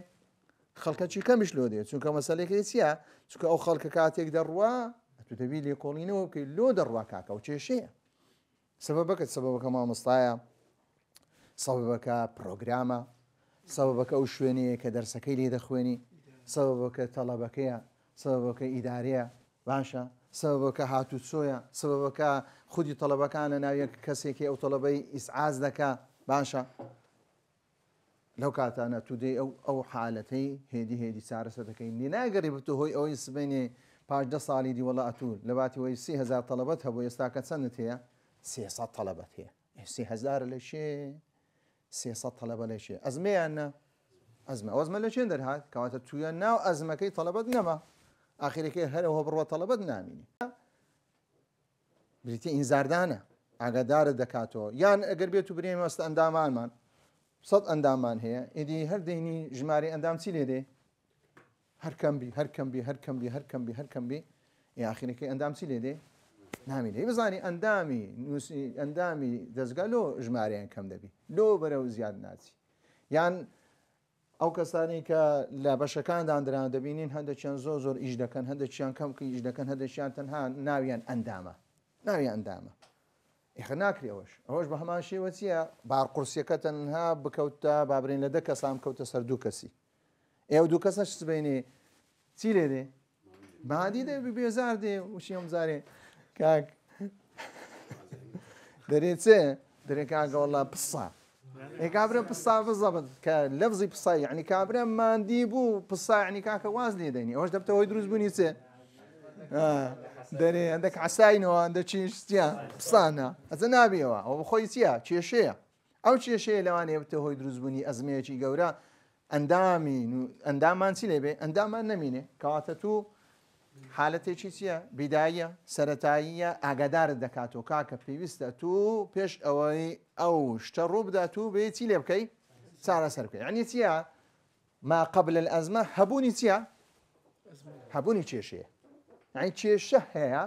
خەڵکەچی کەمیش لۆ دێ چونکە مەسەلێکی چییە چونکە ئەو خەڵکە کاتێک دەڕوا ئەتو دەبی لێ کۆڵینەوە بکەیت لۆ دەڕوا کاکە و کێشەیە سەبەبەکەت سەبەبەکە مامۆستایە سەبەبەکە پرۆگرامە سەبەبەکە ئەو شوێنەیە کە دەرسەکەی لێ دەخوێنی سەبەبەکە تەڵەبەکەیە سەبەبەکە ئیدارەیە باشە سەبەبەکە هاتوچۆیە سەبەبەکە خودی تەڵەبەکانە ناویە کەسێکی ئەو تەڵەبەی ئیسعاز دەکا باشە لەو کاتانە تو دێ ئەو حالەتەی هێدی چارەسەر دەکەی ناگەڕی بتو هۆی ئەوەی سبێنێ پاش 10 ساڵی دیوەڵە ئەتوول لە باتی وەی 30,000 تەڵەبەت هەبوو ئێستاکە چەندت هەیە 300 تەڵەبەت هەیە 30,000 لە شێ 300 تەڵەبە لە شێ ئەزمەیانە ئەزمە لە چێن دەرهات کەواتە تویە ناو ئەزمەکەی تەڵەبەت نەما ئاخیرەکەی هەرەوە بڕوە تەڵەبەت نامینی بریتە ئینزاردانە ئاگادارت دەکاتەوە یان ئەگەر بێت و برێمە وەستە ئەندامانمان 100 ئەندامان هەیە ئیدی هەر دەینی ژماری ئەندام چی لێ دێ هەرکەمبی ئاخیرەکەی ئەندام چی لێ دێ نامینێ بزانی ئەندامی دەستگا لۆ ژمارەیان کەم دەبی لۆ بەرەو زیاد ناچی یان ئەو کەسانی کە لە بەشەکاندان دران دەبینین هەندێکیان زۆر ئیش دەکەن هەندێکیان کەمکە ئیش دەکەن هەندێکیان تەنها ناویان ئەندامە ئێخە ناکری ئەوەش بە هەمان شێوە چییە باڕقورسیەکە تەنها بکەوتە بابرین لە 10 کەسام کەوتە سەر 2 کەسی ئێوە 2 کەسەش سبێنێ چی لێ دێ بادی دێ بێزار دێ وشی ئەم زارێ کاک دەرێت چێ دەرێ کاگەوەڵا پسا کابرا پسا بزەبت کە لەفزی پسا یعنی کابرا ماندی بوو پسا یعنی کاکە واز لێ دەینی ئەوەش دەبتەوەی دروست بوونی چێ دەرێ هەندێک عساینەوە هەندە چیشتیە پسانە ئەزە نابیەوە ئەو بخۆی چییە کێشەیە ئەو کێشەیە لەوانەیە بتە هۆی دروستبوونی ئەزمەیەکی گەورە ئەندامان چی لێبێ ئەندامان نەمینێ کەواتە تو حالەتێکی چییە بیداییە سەرەتاییە ئاگادارت دەکاتەوە کاکە پێویستە تو پێش ئەوەی ئەو شتە ڕوو بدات و بێ چی لێ بکەی چارەسەر بکەی یعنی چییە ما قبل الأزمة هەبوونی چییە هەبوونی کێشەیە یعنی کێشە هەیە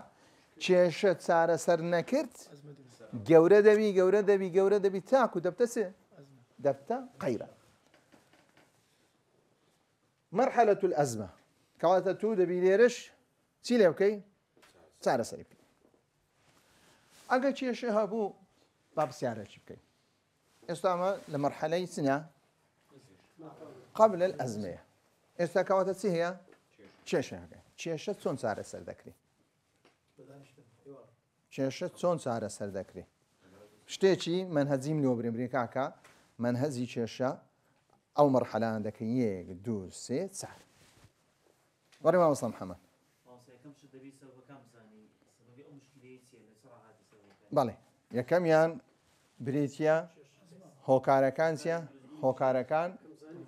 کێشە چارەسەر نەکرد گەورە دەبی تاکو دەبتە چێ دەبتە قەیرە مرحلة الأزمة کەواتە تو دەبی لێرەش چی لێ بکەی چارەسەری بکەی ئەگەر کێشە هەبوو با پرسیارێکی بکەی ئێستا ئەمە لە مەرحەلەی چنە قبل الأزمەیە ئێستا کەواتە چی هەیە کێشە هەکەی کێشە چۆن چارەسەر دەکرێ کێشە چۆن چارەسەر دەکرێ شتێکی منهەجیم لۆ برێ کاکە منهەجی کێشە ئەو مەرحەلان دەکەی 1 2 3 4 وەرە مامۆستا محەممەد بەڵێ یەکەمیان بریتە هۆکارەکان چیە هۆکارەکان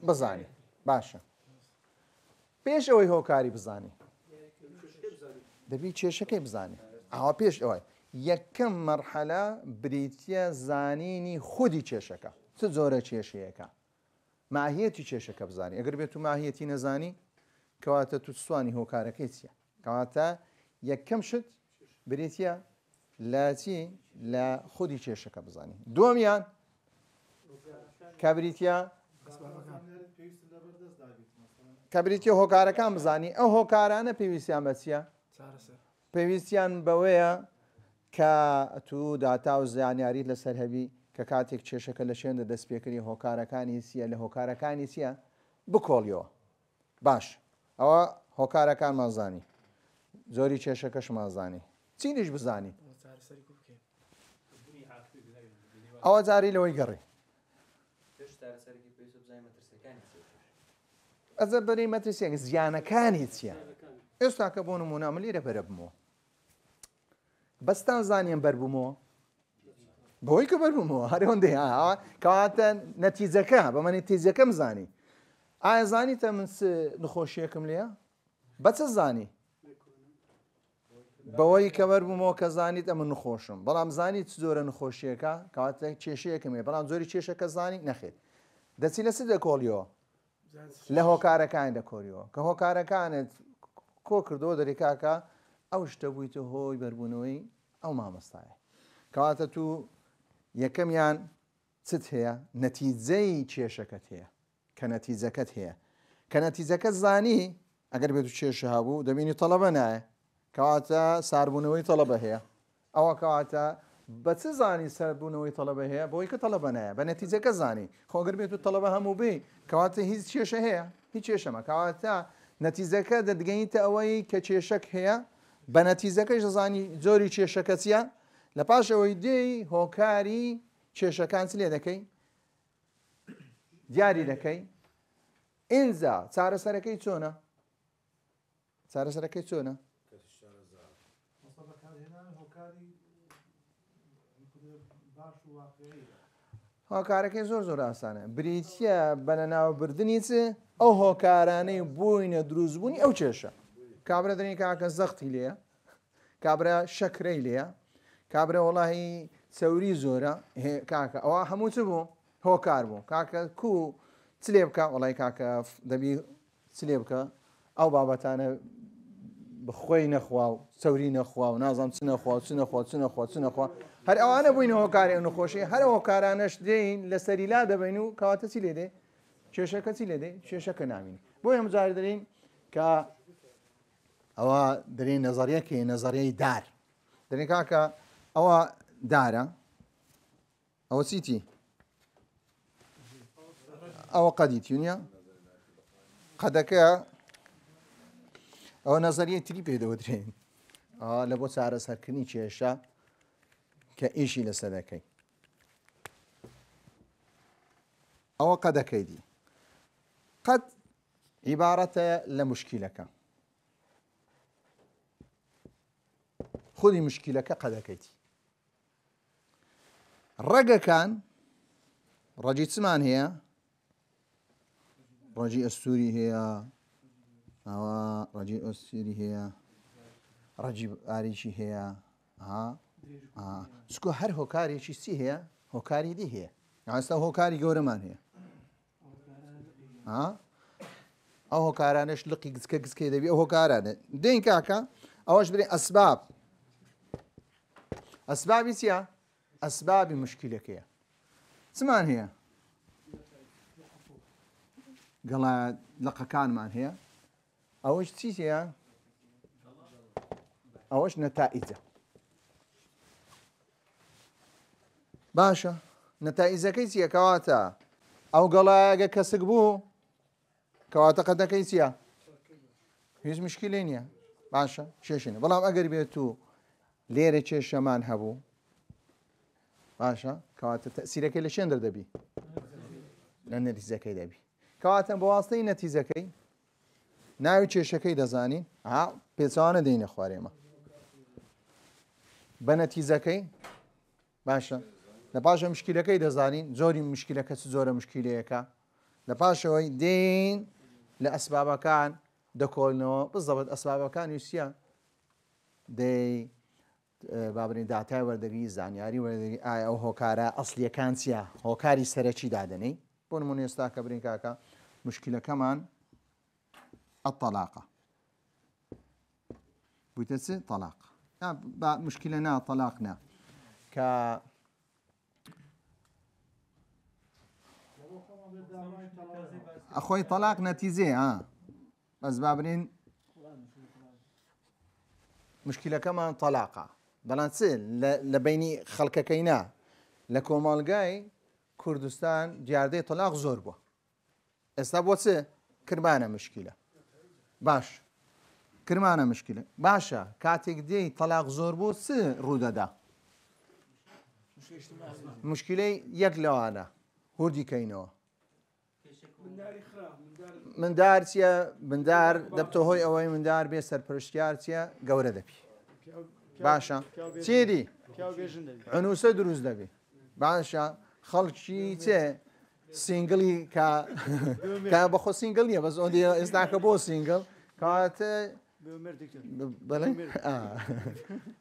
بزانی باشە پێش ئەوەی هۆکاری بزانی دەبی کێشەکەی بزانی ئاوا پێش ئەوەی یەکەم مەرحەلە بریتە زانینی خودی کێشەکە چ جۆرە کێشەیەەکە ماهیەتی کێشەکە بزانی ئەگەر بێت و ماهیەتی نەزانی کەواتە تو سوانی هۆکارەکەی چییە کەواتە یەکەم شت بریتە لە چی لە خودی کێشەکە بزانی دووەمیان کەبریتە هۆکارەکان بزانی ئەو هۆکارانە پێویستیان بە چییە پێویستیان بەوەیە کە تو داتا و زانیاریت لەسەر هەبی کە کاتێک کێشەکە لە شوێنە دەست پێکردی هۆکارەکانی چییە لە هۆکارەکانی چییە بکۆڵیەوە باش ئەوە هۆکارەکان مازانی زۆری کێشەکەش مازانی چینیش بزانی ئەوە جاری لەوەی گەڕی ئەزە بەرەی مەترسیەک زیانەکانی چییە؟ ئێستا کە بۆ نمونە ئەمە لێرە بەرە بمەوە بەستان زانیم بەربوومەوە بۆی کە بەربوومەوە هەرێوەندەی کەواتە نەتیجەکە بەمە نەتیجەکەم زانی ئایا زانیتە من نخۆشیەکەم لێە؟ بە چە زانی؟ بەوەی کە بەربوومەوە کە زانیت ئەمە نخۆشم بەڵام زانی چ زۆرە نخۆشیەکە کەواتە کێشەیەکەمێ بەڵام زۆری کێشەکە زانی نەخێت دەچی لە چ دەکۆڵیەوە لە هۆکارەکانی دەکۆریەوە کە هۆکارەکانت کۆ کردەوە دەریکاکە ئەو شتە بوویتە هۆی بەربوونەوەی ئەو مامۆستایە کەواتە تو یەکەمیان چت هەیە نەتیجەی کێشەکەت هەیە کە نەتیجەکەت هەیە کە نەتیجەکەت زانی ئەگەر بێت و کێشە هەبوو دەبینی تەڵەبە نایە کەواتە ساربوونەوەی تەڵەبە هەیە ئەوە کەواتە بە چ زانی سەربوونەوەی تەڵەبە هەیە بۆی کە تەڵەبە نایە بە نەتیجەکە زانی خۆگەر بێت و تەڵەبە هەموو بێ کەواتە هیچ کێشە هەیە هیچ کێشەمە کەواتە نەتیجەکە دەدگەیتە ئەوەی کە کێشەک هەیە بە نەتیجەکەش دەزانی زۆری کێشەکە چیە لە پاش ئەوەی دێی هۆکاری کێشەکان چ لێ دەکەی دیاری دەکەی ئینجا چارەسەرەکەی چۆنە چارەسەرەکەی چۆنە هۆکارەکەی زۆر زۆر ئاسانە بریتە بەنە ناوبردننی چ ئەو هۆکارانەی بووینە دروستبوونی ئەو کێشە کابرا دەنی کاکە زەختی لێە کابرا شەکرەی لێە کابرا وڵی چەوری زۆرە کاکە ئەوە هەموو چ بوو هۆکار بوو کاکە کو چ لێ بکە وڵی کاکە دەبی چ لێ بکە ئەو بابەتانە بخۆی نەخوا و چەوری نەخوا و نازانم چ نەخوا چ نەخوا چ نەخوا چ نەخوا هەر ئەوانە بووین هۆکاری ئەو نەخۆشی هەر هۆکارانەش دێین لە سەریلا دەبین و کەواتە چی لێ دێ کێشەکە چی لێ دێ کێشەکە نامینی بۆ هەمجار دەرین کە ئەوە دەرێن نەزەریەکی نەزەریەی دار دەرێن کاکە ئەوە دارە ئەوە چیتی ئەوە قەدی تیونە قەدەکە ئەوە نەزەریە تری پێدەوترێن لە بۆ چارەسەرکردنی کێشە کە ئیشی لەسەر دەکەی ئەوە قەدەکەی دی قەد عیبارەتە لە مشکیلەکە خودی مشکیلەکە قەدەکەیتی ڕەگەکان ڕەجی چمان هەیە ڕەجی ئەستوری هەیە ئەوە ڕەجی ئەستوری هەیە ڕەجی ئاریشی هەیە چکۆ هەر هۆکارێکی چی هەیە هۆکاری دی هەیە ئاستا هۆکاری گەورەمان هەیە ئەو هۆکارانش لقی گچکە گچکەی دەبی ئەو هۆکارانە دێن کاکە ئەوەش برێ ئەسباب ئەسبابی چییە ئەسبابی مشکلەکەیە چمان هەیە گەڵا لقەکانمان هەیە ئەوەش چی هەیە ئەوەش نەتائیجە باشە نەتائیجەکەی چییە کەواتە ئەو گەڵایەگە کەسک بوو کەواتە قەدەکەی چییە هیچ مشکلەی نییە باشە کێشێنە بەڵام ئەگەر بێت و لێرە کێشەمان هەبوو باشە کەواتە تەسیرەکەی لە شوێن دەردەبی لە نەتیجەکەی دەبی کەواتە بە واستەی نەتیجەکەی ناوی کێشەکەی دەزانین پێچوانە دەینە خوارێمە بە نەتیجەکەی باشە لە پاشە مشکلەکەی دەزانین زۆری مشکلەکە چ زۆرە مشکلەیەەکە لە پاشەوەی دێن لە ئەسبابەکان دەکۆڵنەوە بزەبێت ئەسبابەکان ویسیە دەی بابرین داتای وەردەگری زانیاری وەردەگری ئایا ئەو هۆکارە ئەسلیەکان چییە هۆکاری سەرەکی دادنەی بۆ نمونە ئێستا کە برین کاکە مشکلەکەمان الطلاقة بوتە چ طلاق مشکلە نا طلاق نا کە ئەخۆی طلاق نەتیجێ بەس بابرین مشکلەکەمان طلاقە بەڵام چ لە بینی خەڵکەکەینا لە کۆمەڵگای کوردستان دیاردەی طلاق زۆر بووە ئێستا بۆ چ کرمانە مشکلە باش کرمانە مشکلە باشە کاتێک دێی طلاق زۆر بوو چ ڕوودەدا مشکلەی یەک لەوانە هوردی کەینەوە من دار چیە من دار دەبتە هۆی ئەوەی من دار بێ سەرپەرشتیار چیە گەورە دەبی باشە چێری عنوسە دروست دەبی باشە خەڵکی چێ سینگلی کە بەخۆ سینگل نییە بەس ئەوەندی ئێستاکە بۆ سینگل کاتە بەڵێ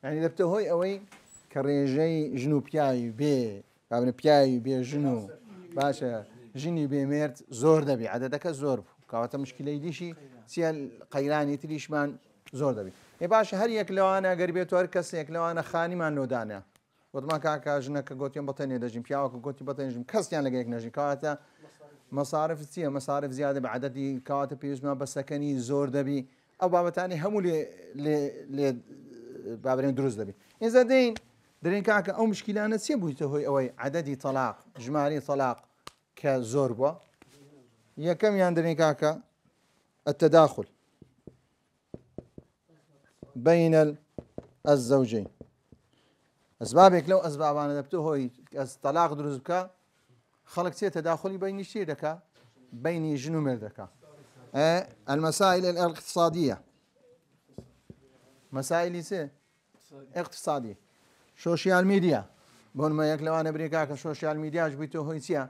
ینی دەبتە هۆی ئەوەی کە ڕێژەی ژن و پیاوی بێ بابنە پیاوی بێ ژن و باشە ژنی بێمێرد زۆر دەبی عەدەدەکە زۆر بوو کەواتە مشکلەی دیشی چیە قەیرانی تریشمان زۆر دەبی ێ باشە هەر یەک لەوانە گەر بێت هەر کەسێک لەوانە خانیمان لۆدانە وتمان کاکە ژنەکە گوتیان بەتەنێ دەژین پیاوەکە گوتی بەتەنێژیم کەسیان لەگەیەک نەژین کەواتە مەصارف چییە مەصارف زیادە بە عەدەدی کەواتە پێویستمان بە سەکەنی زۆر دەبی ئەو بابەتانی هەموو لێ بابرێن دروست دەبی ئێزە دەین دەرێن کاکە ئەو مشکلانە چێ بوویتە هۆی ئەوەی عەدەدی تەلاق ژماری تەلاق کە زۆر بووە یەکەمیان دەرێن کاکە التداخل بين الزوجين ئەسبابێک لەو ئەسبابانە دەبتە هۆی تەلاق دروست بکە خەڵک چێ تەداخلی بینی شتێ دەکا بینی ژن و مێردەکە المسائل الاقتصادية مسائلی چێ اقتصادی سوشیال میدیا بۆنمە یەک لەوانە برێکا کە سوشیال میدیاش بوویتە هۆی چییە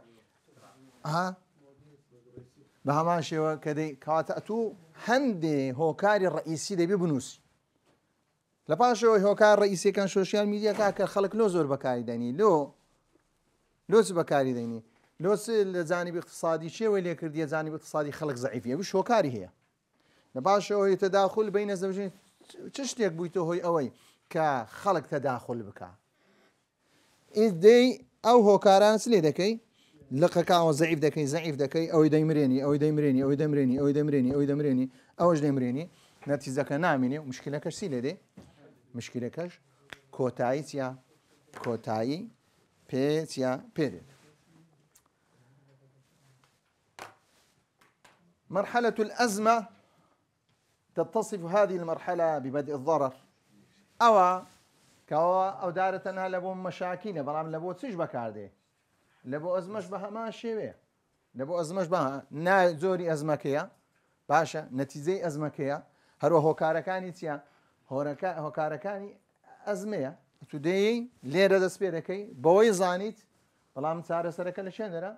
بە هەمان شێوە کە دەی کاتە ئەتوو هەندێ هۆکاری ڕئیسی دەبێ بنووسی لە پاشەوەی هۆکار ڕئیسیەکان سوشیال میدیاکە کە خەڵک لۆ زۆر بەکاری دەنی لۆچ بەکاری دەینی لۆچ لە جانیبی اقتصادی چێوەی لێ کردیە جانیبی اقتصادی خەڵک زەعیفیە وش هۆکاری هەیە لە پاشەوەی تەداخل بینە زەوجین چ شتێک بوویتە هۆی ئەوەی کە خەڵک تەداخل بکە ئیدەی ئەو هۆکاران لێ دەکەی لقەکەوە زەعیف دەکەی زەعیف دەکەی ئەوەی دەیمرێنی ئەوەی دەیمرێنی ئەوەی دەمرێنی ئەوەی دەمرێنی ئەوەی دەمرێنی ئەوەش دەمرێنی نەتیجەکە نامێنێ و مشکلەکەش چی لێ دێ مشکلەکەش کۆتایی چیە کۆتایی پێچیا پێدێت مرحلة الأزمة تتصف هذه المرحلة ببدء الضرر أو دارتنا لبو مشاكين بلام لبو تسج بكاردي لبو أزمش بها ما شيء لبو أزمش بها نا زوري أزمكية باشا نتيجة أزمكية هرو هوكاركاني تيا هوكاركاني أزمية تودي ليرة دەست پێ دەکەی بەوەی زانیت بەڵام چارەسەرەکە لە شوێنەرە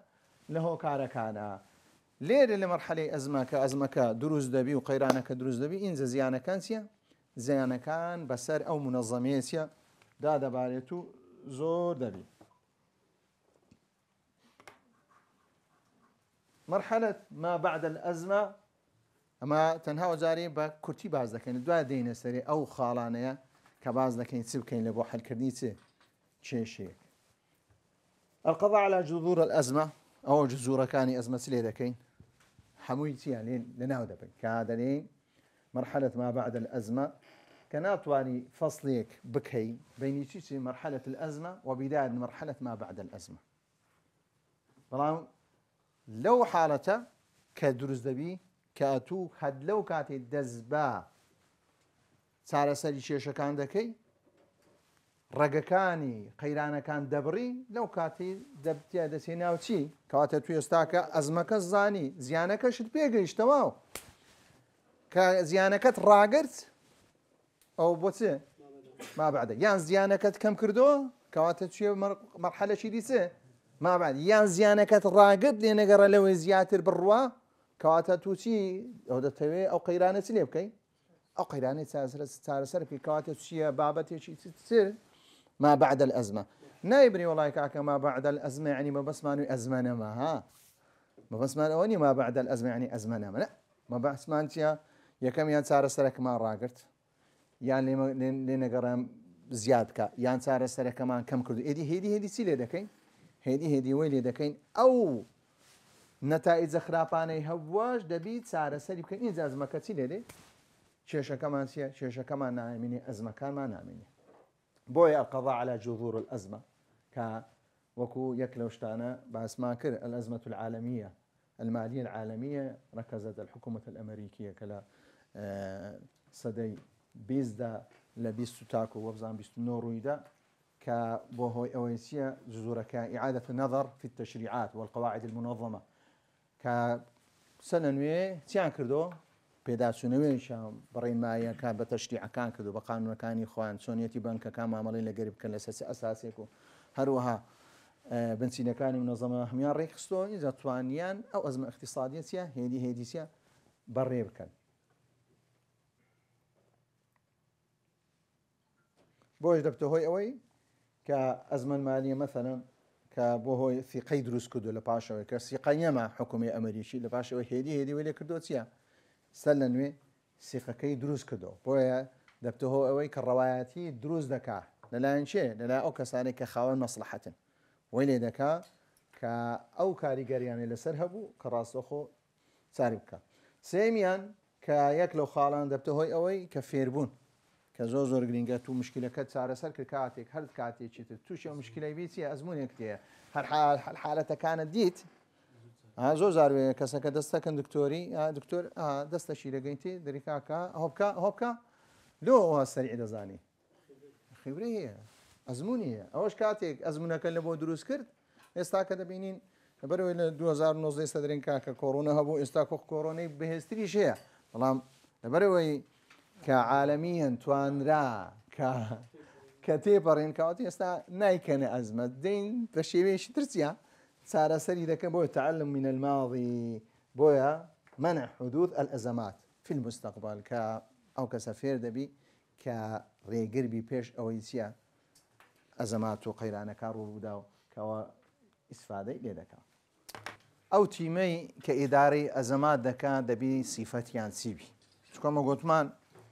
لە هۆکارەکانە لێرە لە مەرحەلەی ئەزمەکە دروست دەبی و قەیرانەکە دروست دەبی ئینجا زیانەکان چییە زیانەکان بەسەر ئەو منەظەمەیە چیە دادەبارێت و زۆر دەبی مرحلة ما بعد الأزمة ئەمە تەنها وەجارێ بە کورتی باز دەکەین دوای دێنە سەرێ ئەو خاڵانەیە کە باز دەکەین چ بکەین لە بۆ حەلکردنی چ کێشەیەک القضاء على جذور الأزمة أو جذورەکانی ئەزمە چ لێ دەکەین هەمووی چیان لەناو دەبین کە دەڵێن مرحلة ما بعد الأزمة کە ناتوانی فەصلێک بکەی بینی چی مرحلة الأزمة وبداية مرحلة ما بعد الأزمة بەڵام لەو حاڵەتە کە دروست دەبی کاتوو هەد لەو کاتێ دەست بە چارەسەری کێشەکان دەکەی ڕێگەکانی قەیرانەکان دەبڕی لەو کاتی دەبتیا دەچێ ناو چی کەواتە توی ئێستاکە ئەزمەکە زانی زیانەکەشت پێگەیشتەوە کە زیانەکەت ڕاگرت ئەو بۆ چێ ما بعد یان زیانەکەت کەم کردەوە کەواتە توێ مەرحەلەشی دیچێ ما بعد یان زیانەکەت ڕاگرت لێ نەگەڕە لەوەی زیاتر بڕوە کەواتە تو چی ئەو دەتەوێت ئەو قەیرانە چ لێ بکەی ئەو قەیرانەی چارەسەر بکەی کەواتە چییە بابەتێکی تر ما بعد الأزمة نايبري والله كاكا ما بعد الأزمة يعني ما بس مانو أزمة نما ها ما بس مانو ما بعد الأزمة يعني أزمة نما لا ما بس مانتيا يا كم يان صار سرك ما راقرت يعني لنقرا زيادك يان صار سرك كمان كم كردو هدي سيلي دكين هدي ويلي دكين أو نتائج خرابانه هواش دبيت صار سري بكين إذا أزمة كتيلي دي شيشة كمان سيا شيشة كمان ناميني أزمة كان ما ناميني بوي القضاء على جذور الأزمة وكو يكلوشتانا باسما كر الأزمة العالمية المالية العالمية ركزت الحكومة الأمريكية كلا صدي بيزدا لبيستو تاكو وبزان بيستو نورويدا كبوهوي أويسيا جذورك إعادة النظر في التشريعات والقواعد المنظمة کە سەنە نوێ چیان کردو پێداچوونەوەیشان بەڕێنماییەکان بە تەشریعەکان کردو بە قانونەکانی خۆیان چۆنیەتی بنکەکان مامەڵی لەگەری بکەن لە سەسی ئەساسێک و هەروەها بنچینەکانی منەظەمە هەمیان ڕێکخستەوە ئیجا توانیان ئەو ئەزمە اقتصادیەتە هێدیسیە بەڕێ بکەن. بۆش دەبتە هۆی ئەوەی کە ئەزمەن مالیە مەثەلەن کە بۆ هۆی فیقەی دروست کردو لە پاشەوەی کە سیقە نیەمە حکومی ئەمریکی لە پاشەوەی هێدی وێ لێ کردو چییە سەر لە نوێ سیقەکەی دروست کردو بۆیە دەبتە هۆ ئەوەی کە ڕەوایەتی دروست دەکات لەلایەن چێ لەلای ئەو کەسانێک کە خاوەن مەسلحەتن وی لێ دەکا کە ئەو کاریگەریانێ لەسەر هەبوو کە ڕاستەخۆ چاری بکە. سێمیان کە یەک لەو خاڵان دەبتە هۆی ئەوەی کە فێربوون کە زۆر گرنگە تو مشکلەکەت چارەسەر کرد کاتێک هەر کاتێکی تر تووشی ئەو مشکلەی بیچیە ئەزمونێک تێ هەر حالەتەکانت دیت زۆر زاروێ کەسەکە دەستەکەن دکتۆری دکتۆر دەستەشی دەگەیتی دەریکاکە هۆبکە لۆ سەریع دەزانی خیبرەی هەیە ئەزمونی هەیە ئەوەش کاتێک ئەزمونەکە لە بۆ دروست کرد ئێستا کە دەبینین بەرەوەی لە 2009 سەدرێن کاکە کۆڕۆنە هەبوو ئێستا کۆ کۆڕۆنەی بەهێزتریش هەیە بەڵام لەبەرەوەی کە عالەمیەن توانرا کە تێپەڕێن کاوەتی ئێستا نایکەنە ئەزمە دەین بە شێوەیەشی ترسیە چارەسەری دەکەن بۆیە تعلم من الماضي بۆیە منع حدوث الأزمات في المستقبل کە ئەو کەسە فێر دەبی کە ڕێگربی پێش ئەوەی چییە ئەزەمات و قەیرانەکە ڕووبوودا و کەەوە ئیسفادەی لێ دەکات. ئەو تیمەی کە ئیدارەی ئەزەمات دەکات دەبی سیفەتیان چیبی چکۆمە گوتمان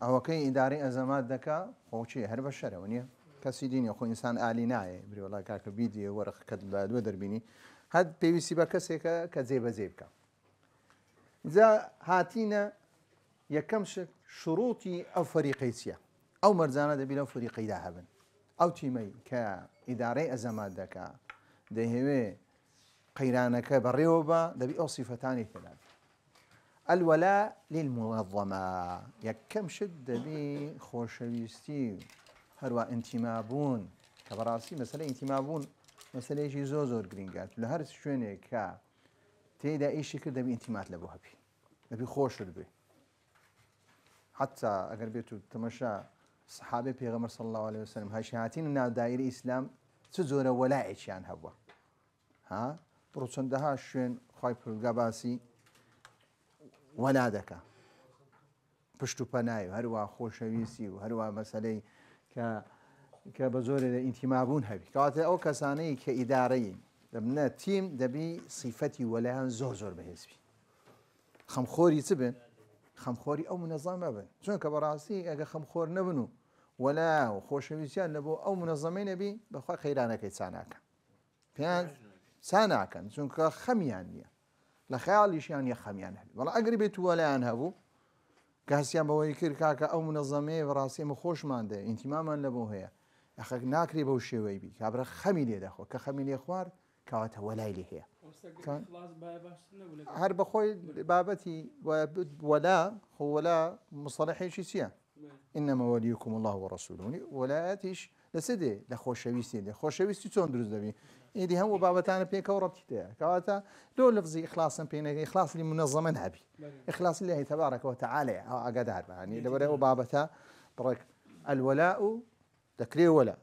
ئەوەکەی ئیداری ئەزەمات دەکا خۆچی هەر بە شەرەوە نییە کەسی دینی خۆ ئینسان ئالی نایە برێوەڵای کاکە بیدیە وەرەخەکەت لە دوێ دەربینی هەد پێویستی بە کەسێکە کە جێبەجێ بکە. جا هاتینە یەکەم شروعی ئەو فەریقەی چییە ئەو مەرجانە دەبی لەو فەریقەیدا هەبن ئەو تیمەی کە ئیدارەی ئەزەمات دەکا دەیهەوێ قەیرانەکە بەڕێوە بە دەبی ئەو سیفەتانی پێدا الولاء للمنظمة یەکەم شت دەبی خۆشەویستی هەروە ئینتیمابوون کە بەڕاستی مەسەلە ئینتیمابوون مەسلەیەکی زۆر گرنگات لە هەر شوێنێک کە تێدا ئیشی کرد دەبی ئینتیمات لە بۆ هەبی دەبی خۆشت بێ حتا ئەگەر بێت و تەمەشا سەحابەی پێغەمبەر صلی الله عليه وسلم هاشهاتین ناو دایرەی ئیسلام چ جۆرە وەلایەکیان هەبووە بڕۆ چەندەها شوێن خوای پروردگار باسی وەلا دەکا پشت و پەنای و هەروە خۆشەویستی و هەروە مەسەلەی کە بە زۆرە ئینتیمابوون هەبی کەواتە ئەو کەسانەی کە ئیدارەی دەبنە تیم دەبی سیفەتی وەلایان زۆر بەهێزبی خەمخۆری چ بن خەمخۆری ئەو منەظەمە بن چونکە بەڕاستی ئەگە خەمخۆر نەبن و وەلا و خۆشەویستیان لە بۆ ئەو منەظەمەی نەبی بەخوا خەیرانەکەی چاناکەن پێیان چاناکەن چونکە خەمیان نییە لە خەیاڵیشیان یە خەمیان هەبی بەڵام ئەگەر بێت وەلایان هەبوو کە هەستیان بەوەی کرد کاکە ئەو منەظەمەیە بەڕاستی ئێمە خۆشمان دێ ئینتیمامان لە بۆ هەیە ئەخەک ناکرێ بەو شێوەی بی کابرا خەمی لێ دەخۆ کە خەمی لێ خوارد کەواتە وەلای لێ هەیە هەر بەخۆی بابەتی وەلا خۆوەلا مصطلحێکی چییە إنما وليكم الله ورسوله وەلایەتیش لەسێ دێ لە خۆشەویستی دێ خۆشەویستی چۆن دروست دەبی ئیدی هەموو بابەتانە پێکەوە ڕەبتی تەیە کەواتە لۆ لەفزی ئیخلاسم پێ نەگەی ئیخلاسی منەظەمە هەبی ئیخلاسی لله تبارك وتعالى ئاگادار بە ینی لەبەرە ئەو بابەتە بڕێک الولاء دەکرێ وەلا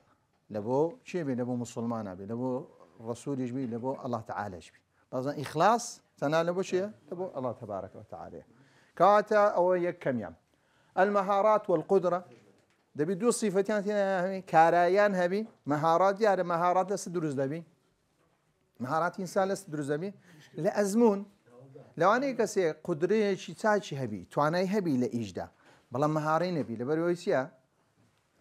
لە بۆ چێ بێ لە بۆ مسلمانە بێ لە بۆ ڕسوولیش بی لە بۆ الله تعالەش بی بەزن ئیخلاس تەنها لە بۆ چیە لە بۆ الله تبارك وتعالى کەواتە ئەوە یەک کەمیان المهارات والقدرة دەبی دوو سیفەتیان تێ کاراییان هەبی مەهارات دیارە مەهارات لەس دروست دەبی مەهارات ئینسان لەس دروست دەبی لە ئەزمون لەوانەیە کەسێ قودرەیەکی چاچی هەبی توانای هەبی لە ئیشدا بەڵام مەهارەی نەبی لەبەرەوەی چییە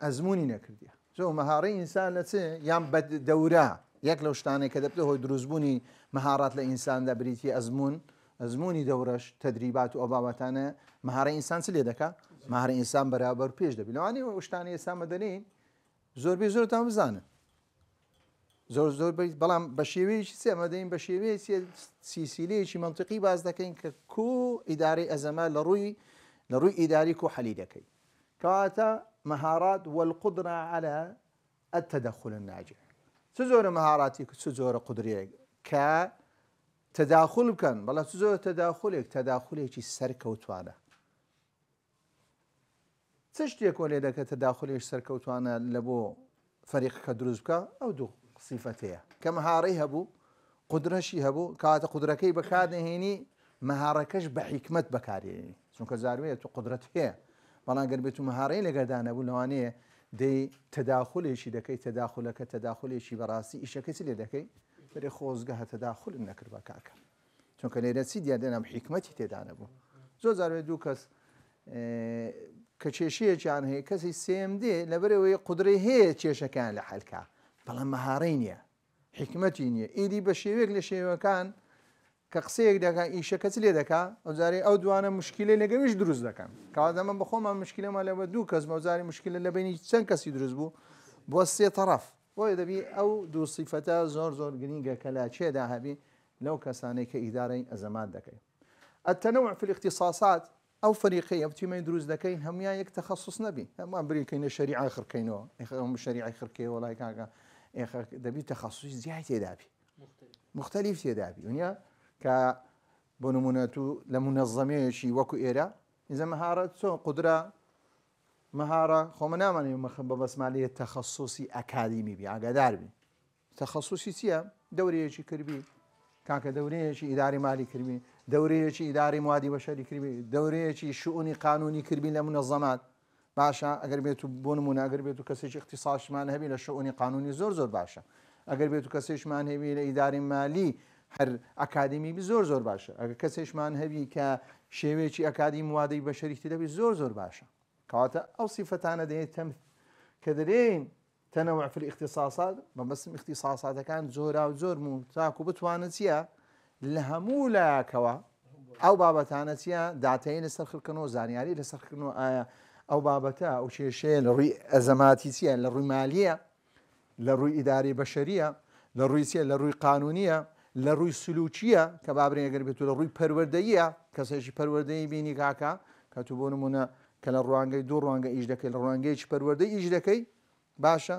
ئەزمونی نەکردیە زۆ مەهارەی ئینسان لە چ یان بە دەورە یەک لەو شتانێک کە دەبێت هۆی دروستبوونی مەهارات لە ئینساندا بریتی ئەزمونی دەورەش تەدریبات و ئەو بابەتانە مەهارەی ئینسان چ لێ دەکات مەهارەی ئینسان بەرابەر پێش دەبی لەوانەیە شتانی ئێستا مەدەنین زۆربەی زۆرتان بزانن زۆر بەڵام بە شێوەیەکی سێمە دەین بە شێوەیە سیسیلەیەکی منطقی باز دەکەین کە کو ئیدارەی ئەزەمە لە ڕووی ئیداری کو حەلی دەکەی کەواتە مهارات والقدرة على التدخل الناجح چ جۆرە مهاراتی چ جۆرە قودرەیەک کە تداخل بکەن بەڵام زۆر تەداخلێکی سەرکەوتوانە چ شتێک لێ دەکە تەداخلێکی سەرکەوتوانە لە بۆ فەریقەکە دروست بکە ئەو دوو صیفەتەیە کە مەهارەی هەبوو قودرەشی هەبوو کاتە قودرەکەی بەکاردەهێنی مەهارەکەش بە حیکمت بەکارێنی چونکە زاروەیە تو قودرەت هەیە بەڵام گەر بێت و مەهارەی لەگەردانە بوو لەوانەیە دەی تەداخلێکی دەکەی تەداخلەکە تەداخلێکی بەڕاستی ئیشەکەی چ لێ دەکەی بەرێ خۆزگە هە تەداخل نەکرد بە کاکە چونکە لێرە چی دیادێنم حیکمەتی تێدانە بوو زۆر زاروێ دوو کەس کە کێشەیەکیان هەیە کەسی سێم دێ لەبەرەوەی قودرەی هەیە کێشەکان لە حەلکە بەڵام مەهارەی نییە حکمەتی نییە ئیدی بە شێوەیەک لە شێوەکان کە قسەیەک دەکە ئیشەکە چ لێ دەکا ئەوزاری ئەو دوانە مشکلەی لەگەویش دروست دەکەن کەوادەمە بەخۆمان مشکلەمان لەوە دوو کەس مەوزاری مشکلە لە بینی چەند کەسی دروست بوو بۆ سێ تەرەف بۆیە دەبی ئەو دوو سیفەتە زۆر زۆر گرینگە کە لا چێدا هەبی لەو کەسانەی کە ئیدارەی ئەزەمات دەکەین التنوع في الاختصاصات ئەو فەریقەی ئەو تیمەی دروست دەکەین هەمویان یەک تەخەسوس نەبی هەمووان بریکەینە شەریعە خڕکەینەوە شەریعی خڕکەی وڵای کاکە دەبی تەخەسوسی زیای تێدابی مختلف تێدابی ونیا کە بۆ نمونە تو لە منەظەمەیەکی وەکو ئێرە ئیزە مەهارە چۆن قودرە مەهارە خۆمە نامانێ بە بەسمالەیە تەخەسوسی ئەکادیمی بی ئاگاداربی تەخەسوسی چییە دەورەیەکی کردبی کاکە دەورەیەکی ئیداری مالی کردبی دەورەیەکی ئیداری موادی بەشەری کردبی دەورەیەکی شؤونی قانونی کردبی لە منەظەمات باشە ئەگەر بێت و بۆ نمونە ئەگەر بێت و کەسێکی اختصاصمان هەبی لە شؤونی قانونی زۆر زۆر باشە ئەگەر بێت و کەسێکمان هەبی لە ئیداری مالی هەر ئەکادیمی زۆر زۆر باشە ئەگەر کەسێکمان هەبی کە شێوەیەکی ئەکادی موادی بەشەری دەبی زۆر زۆر باشە کەواتە ئەو سیفەتانە دەیێت تەم کە دەرێن تەنەوع في الاختصاصات بەمەسم اختصاصاتەکان زۆرا و زۆر و تاکو بتوانێت چییە لە هەموو لایەکەوە ئەو بابەتانە چییە داتایی لەسەر خڕکردنەوە زانیاری لەسەرکردنەوە ئایا ئەو بابەتە ئەو کێشەیە لە ڕووی ئەزەماتی چییە لە ڕووی مالیە لە ڕووی ئیداری بەشەریە لە ڕووی چیە لە ڕووی قانونیە لە ڕووی سلوکیە کە بابرێن ئەگەر بێت و لە ڕووی پەروەردەییە کەسێکی پەروەردەیی بینی کاکە کە تو بۆ نمونە کە لە ڕوانگەی دوو ڕوانگە ئیش دەکەی لە ڕوانگەیەکی پەروەردەی ئیش دەکەی باشە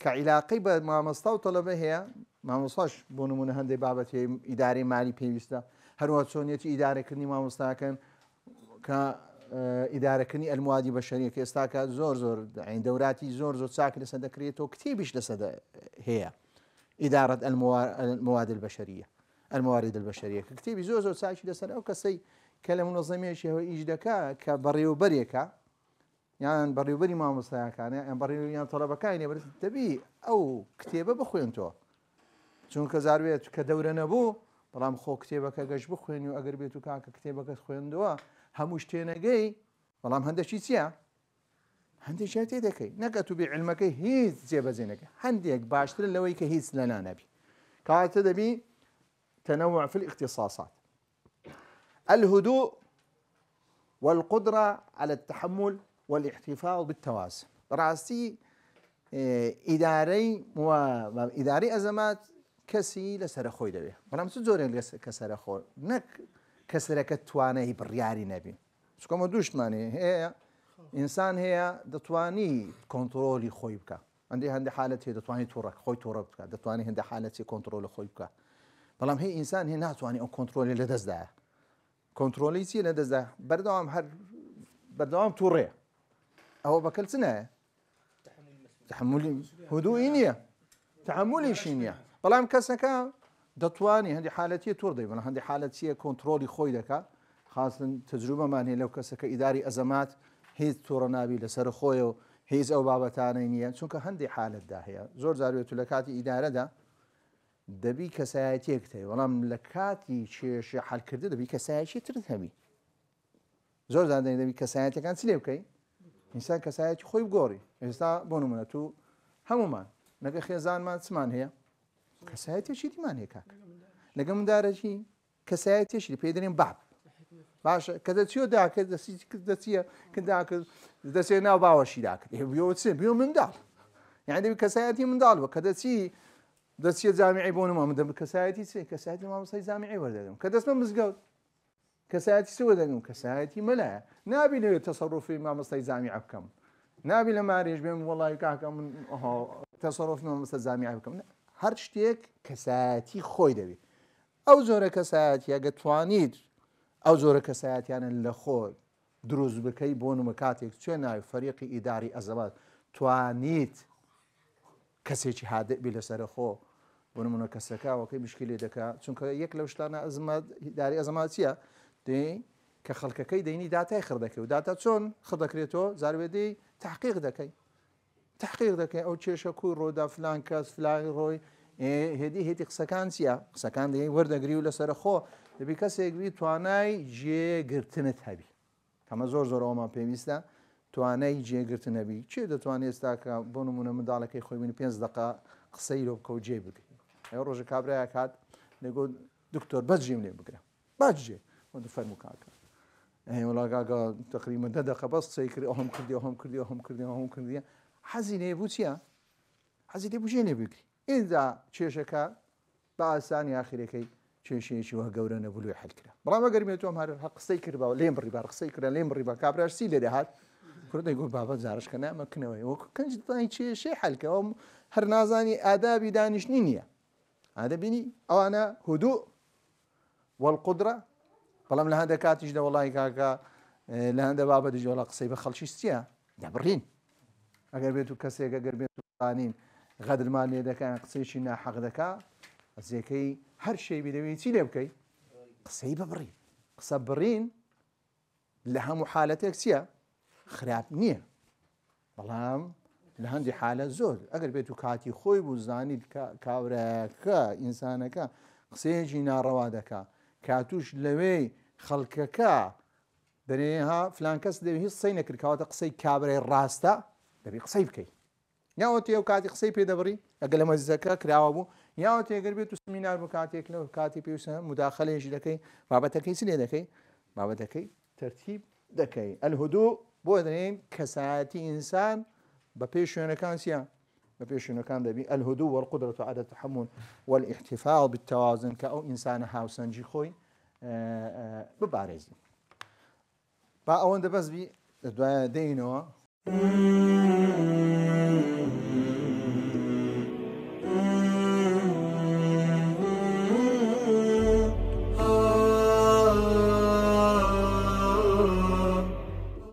کە عیلاقەی بە مامۆستا و تەڵەبە هەیە مامۆستاش بۆ نمونە هەندێک بابەت ئیداری مالی پێویستە هەروە چۆنیەتی ئیدارەکردنی مامۆستاکەن کە ئیدارەکردنی ئەلموادی بەشەریە کە ئێستاکە زۆر زۆر دەوراتی زۆر زۆر چاک لەسەر دەکرێتەوە کتێبیش لەسەر هەیە ئیدارەت المواد البەشەریە الموارد البەشەریە کە کتێبی زۆر زۆر چاکی لەسەر ئەو کەسەی کە لە منەظەمێکی هەوە ئیش دەکا کە بەڕێوەبەرێکە یان بەڕێوەبەری مامۆستایەکانە یان بەڕێوەیان تەڵەبەکانی بەرز دەبی ئەو کتێبە بخوێنتەوە چونکە زاروێت کە دەورە نەبوو بەڵام خۆ کتێبەکە گەشت بخوێنی و ئەگەر بێت و کاکە کتێبەکەت خوێندەوە هەموو شتێنەگەی بەڵام هەندێکی چییە هەندێکیان تێ دەکەی نەکە تو بێ علمەکەی هیچ جێبەجێنەکە هەندێک باشتر لەوەی کە هیچ لە نانەبی کاتە دەبی تنوع في الاختصاصات الهدوء والقدرة على التحمل والاحتفاظ بالتوازن راسي ئیدارەی ئەزەمات کەسی لەسەر خۆی دەبێت بەڵام چ زۆرێک کەسەرە خۆ نەک کەسەرەکە توانای بڕیاری نەبی چکۆمە دووشتمانێ هەیە ئینسان هەیە دەتوانی کۆنتترۆلی خۆی بکە هەندێ حالەت هەیە دەتوانانی تووڕک خۆی تۆڕە بکە دەتوانانی هەندە حالەتی کۆنتترۆل خۆی بکە بەڵام هەیە ئینسان هەیە ناتوانانی ئەو کۆنتترۆلی لە دەستدایە کۆنتترۆلی چی لە دەستدا بەردەوام هەر بەردەوام تووڕێ ئەوە بەکەل چ نایە تحملی هدوئی نییە تحملیشی نییە بەڵام کەسەکە دەتوانی هەندی حالەتی تووڕ دەی بەڵام هەندی حالەتیە کۆنتترۆلی خۆی دەکات خاصن تجروبەمان هەیە لەو کەسەکە ئیداری ئەزەمات هیچ تووڕە نابی لەسەر خۆی و هیچ ئەو بابەتانەی نییە چونکە هەندێک حالەتدا هەیە زۆر جاروێت و لە کاتی ئیدارەدا دەبی کەسایەتیەک هەیە بەڵام لە کاتی کێشە حەلکردن دەبی کەسایەتی ترت هەبی زۆر زادەی دەبی کەسایەتەکان چ لێ بکەی ئینسان کەسایەتی خۆی بگۆڕی ئێستا بۆ نمونە تو هەمومان نەگە خێزانمان چمان هەیە کەسایەتێکی دیمان هەیە کاک لەگە مندارەکی کەسایەتێکی پێ دەرێن باب باشە کە دەچیۆ داکرد دەچیە کرداکرد دەچێت ناو باوەشی داکرد بێ منداڵ یعنی دەبی کەسایەتی منداڵ بە کە دەچیە جامیعی بۆ نما من دەبی کەسایەتی چێ کەسایەتی مامۆستای جامیعی وەردەگرم کە دەستمە مزگەوت کەسایەتی چ وەردەگرم کەسایەتی مەلایە نابینەوێت تەسەڕوفی مامۆستای جامیع بکەم نابی لە مارێژ بێم وەڵی کاکە من تەسەڕوفی مامۆستا جامیع بکەم هەر شتێک کەسایەتی خۆی دەبێت ئەو زۆرە کەسایەتیە گە توانیت ئەو زۆرە کەسایەتیانە لە خۆ دروست بکەی بۆ نمە کاتێک چێ ناوی فەریقی ئیداری ئەزەبات توانیت کەسێکی هادە بی لەسەر خۆ بۆ نمونە کەسەکەوەکەی مشکلی دەکات چونکە یەک لەو شتانە ئەزمەتداری ئەزەمات چییە دێ کە خەڵکەکەی دەینی داتای خڕ دەکەی و داتا چۆن خڕ دەکرێتەوە زاربێدەی تحقیق دەکەی ئەو کێشە کوی ڕۆدا فلان کەس فلان ڕۆی هێدی قسەکان چییە قسەکان دەی وەردەگری و لەسەر خۆ دەبی کەسێکبی توانای جێگرتنت هەبی ئەمە زۆر ئەومان پێویستە توانای جێگرتنەبی چێ دەتوانێت ئێستاکە بۆ نمونە منداڵەکەی خۆی بینی 5 دقه قسەی لۆ بکە و جێ بگری ئەو ڕۆژە کابراایە کات لەگۆ دکتۆر بەس ژێم لێ بگرە باجێ فەرمو کاکە وڵاگاگە تقریبا 10 دقه بەس قسەی کرد ئەوم کردی حەزی لێ بوو چییە حەزی لێ بوو ژێ لێ بگری ئینجا کێشەکە بە ئاسانی ئاخرەکەی کێشەیەکی وە گەورە نەبووی حەلکرا بەڵام ئەگەر تۆم هەر قسەی کردەوە لێم بڕی بار قسەی کرا لێم بڕی بە کابراش سی لێ دەهات کوردی گوت بابەت زارشکە نامەکنەوەی وەکو کەنجدانی کێشەی حەلکە ئەو هەر نازانی ئادابی دانیشتنی نییە ئادەبینی ئەوانە هودوء والقدرة بەڵام لە هەندێک کاتیشدا وڵی کاکە لە هەندە بابەتی جۆڵە قسەی بە خەڵکی چییە دەبڕین ئەگەر بێت و کەسێک ئەگەر بێت وانین غەدرمان لێ دەکەن قسەیکی ناحەق دەکا ئەزیەکەی هەر شەی بدەوێت چی لێ بکەیت قسەی ببڕی قسە بڕین لە هەموو حالەتێک چییە خراپ نییە بەڵام لە هەندی حالە زۆر ئەگەر بێت و کاتی خۆی بوو زانیت کاورەکە ئینسانەکە قسەیەکی ناڕەوا دەکا کاتوش لەوەی خەڵکەکە دەرێها فلان کەس دەوێت هیچ قسەی نەکردکەواتە قسەی کابرای ڕاستە دەبی قسەی بکەیت یاوە تێ و کاتی قسەی پێدەبڕی ئەگە لە مەزیزەکە کراوە بوو یاوە تێگەر بێت و سمینار بوو کاتێک لەوە کاتی پێویستە مداخەلێژی دەکەی بابەتەکەی چ لێ دەکەی بابەتەکەی تەرتیب دەکەی الهدوء بۆ دەنێن کەسایەتی ئینسان بە پێش شوێنەکان چییە بە پێش شوێنەکان دەبی الهدوء والقدرة على التحمل والاحتفاظ بالتوازن کە ئەو ئینسانە هاوسەنجی خۆی ببارێزی با ئەوەندە بەس بی دوایە دەینەوە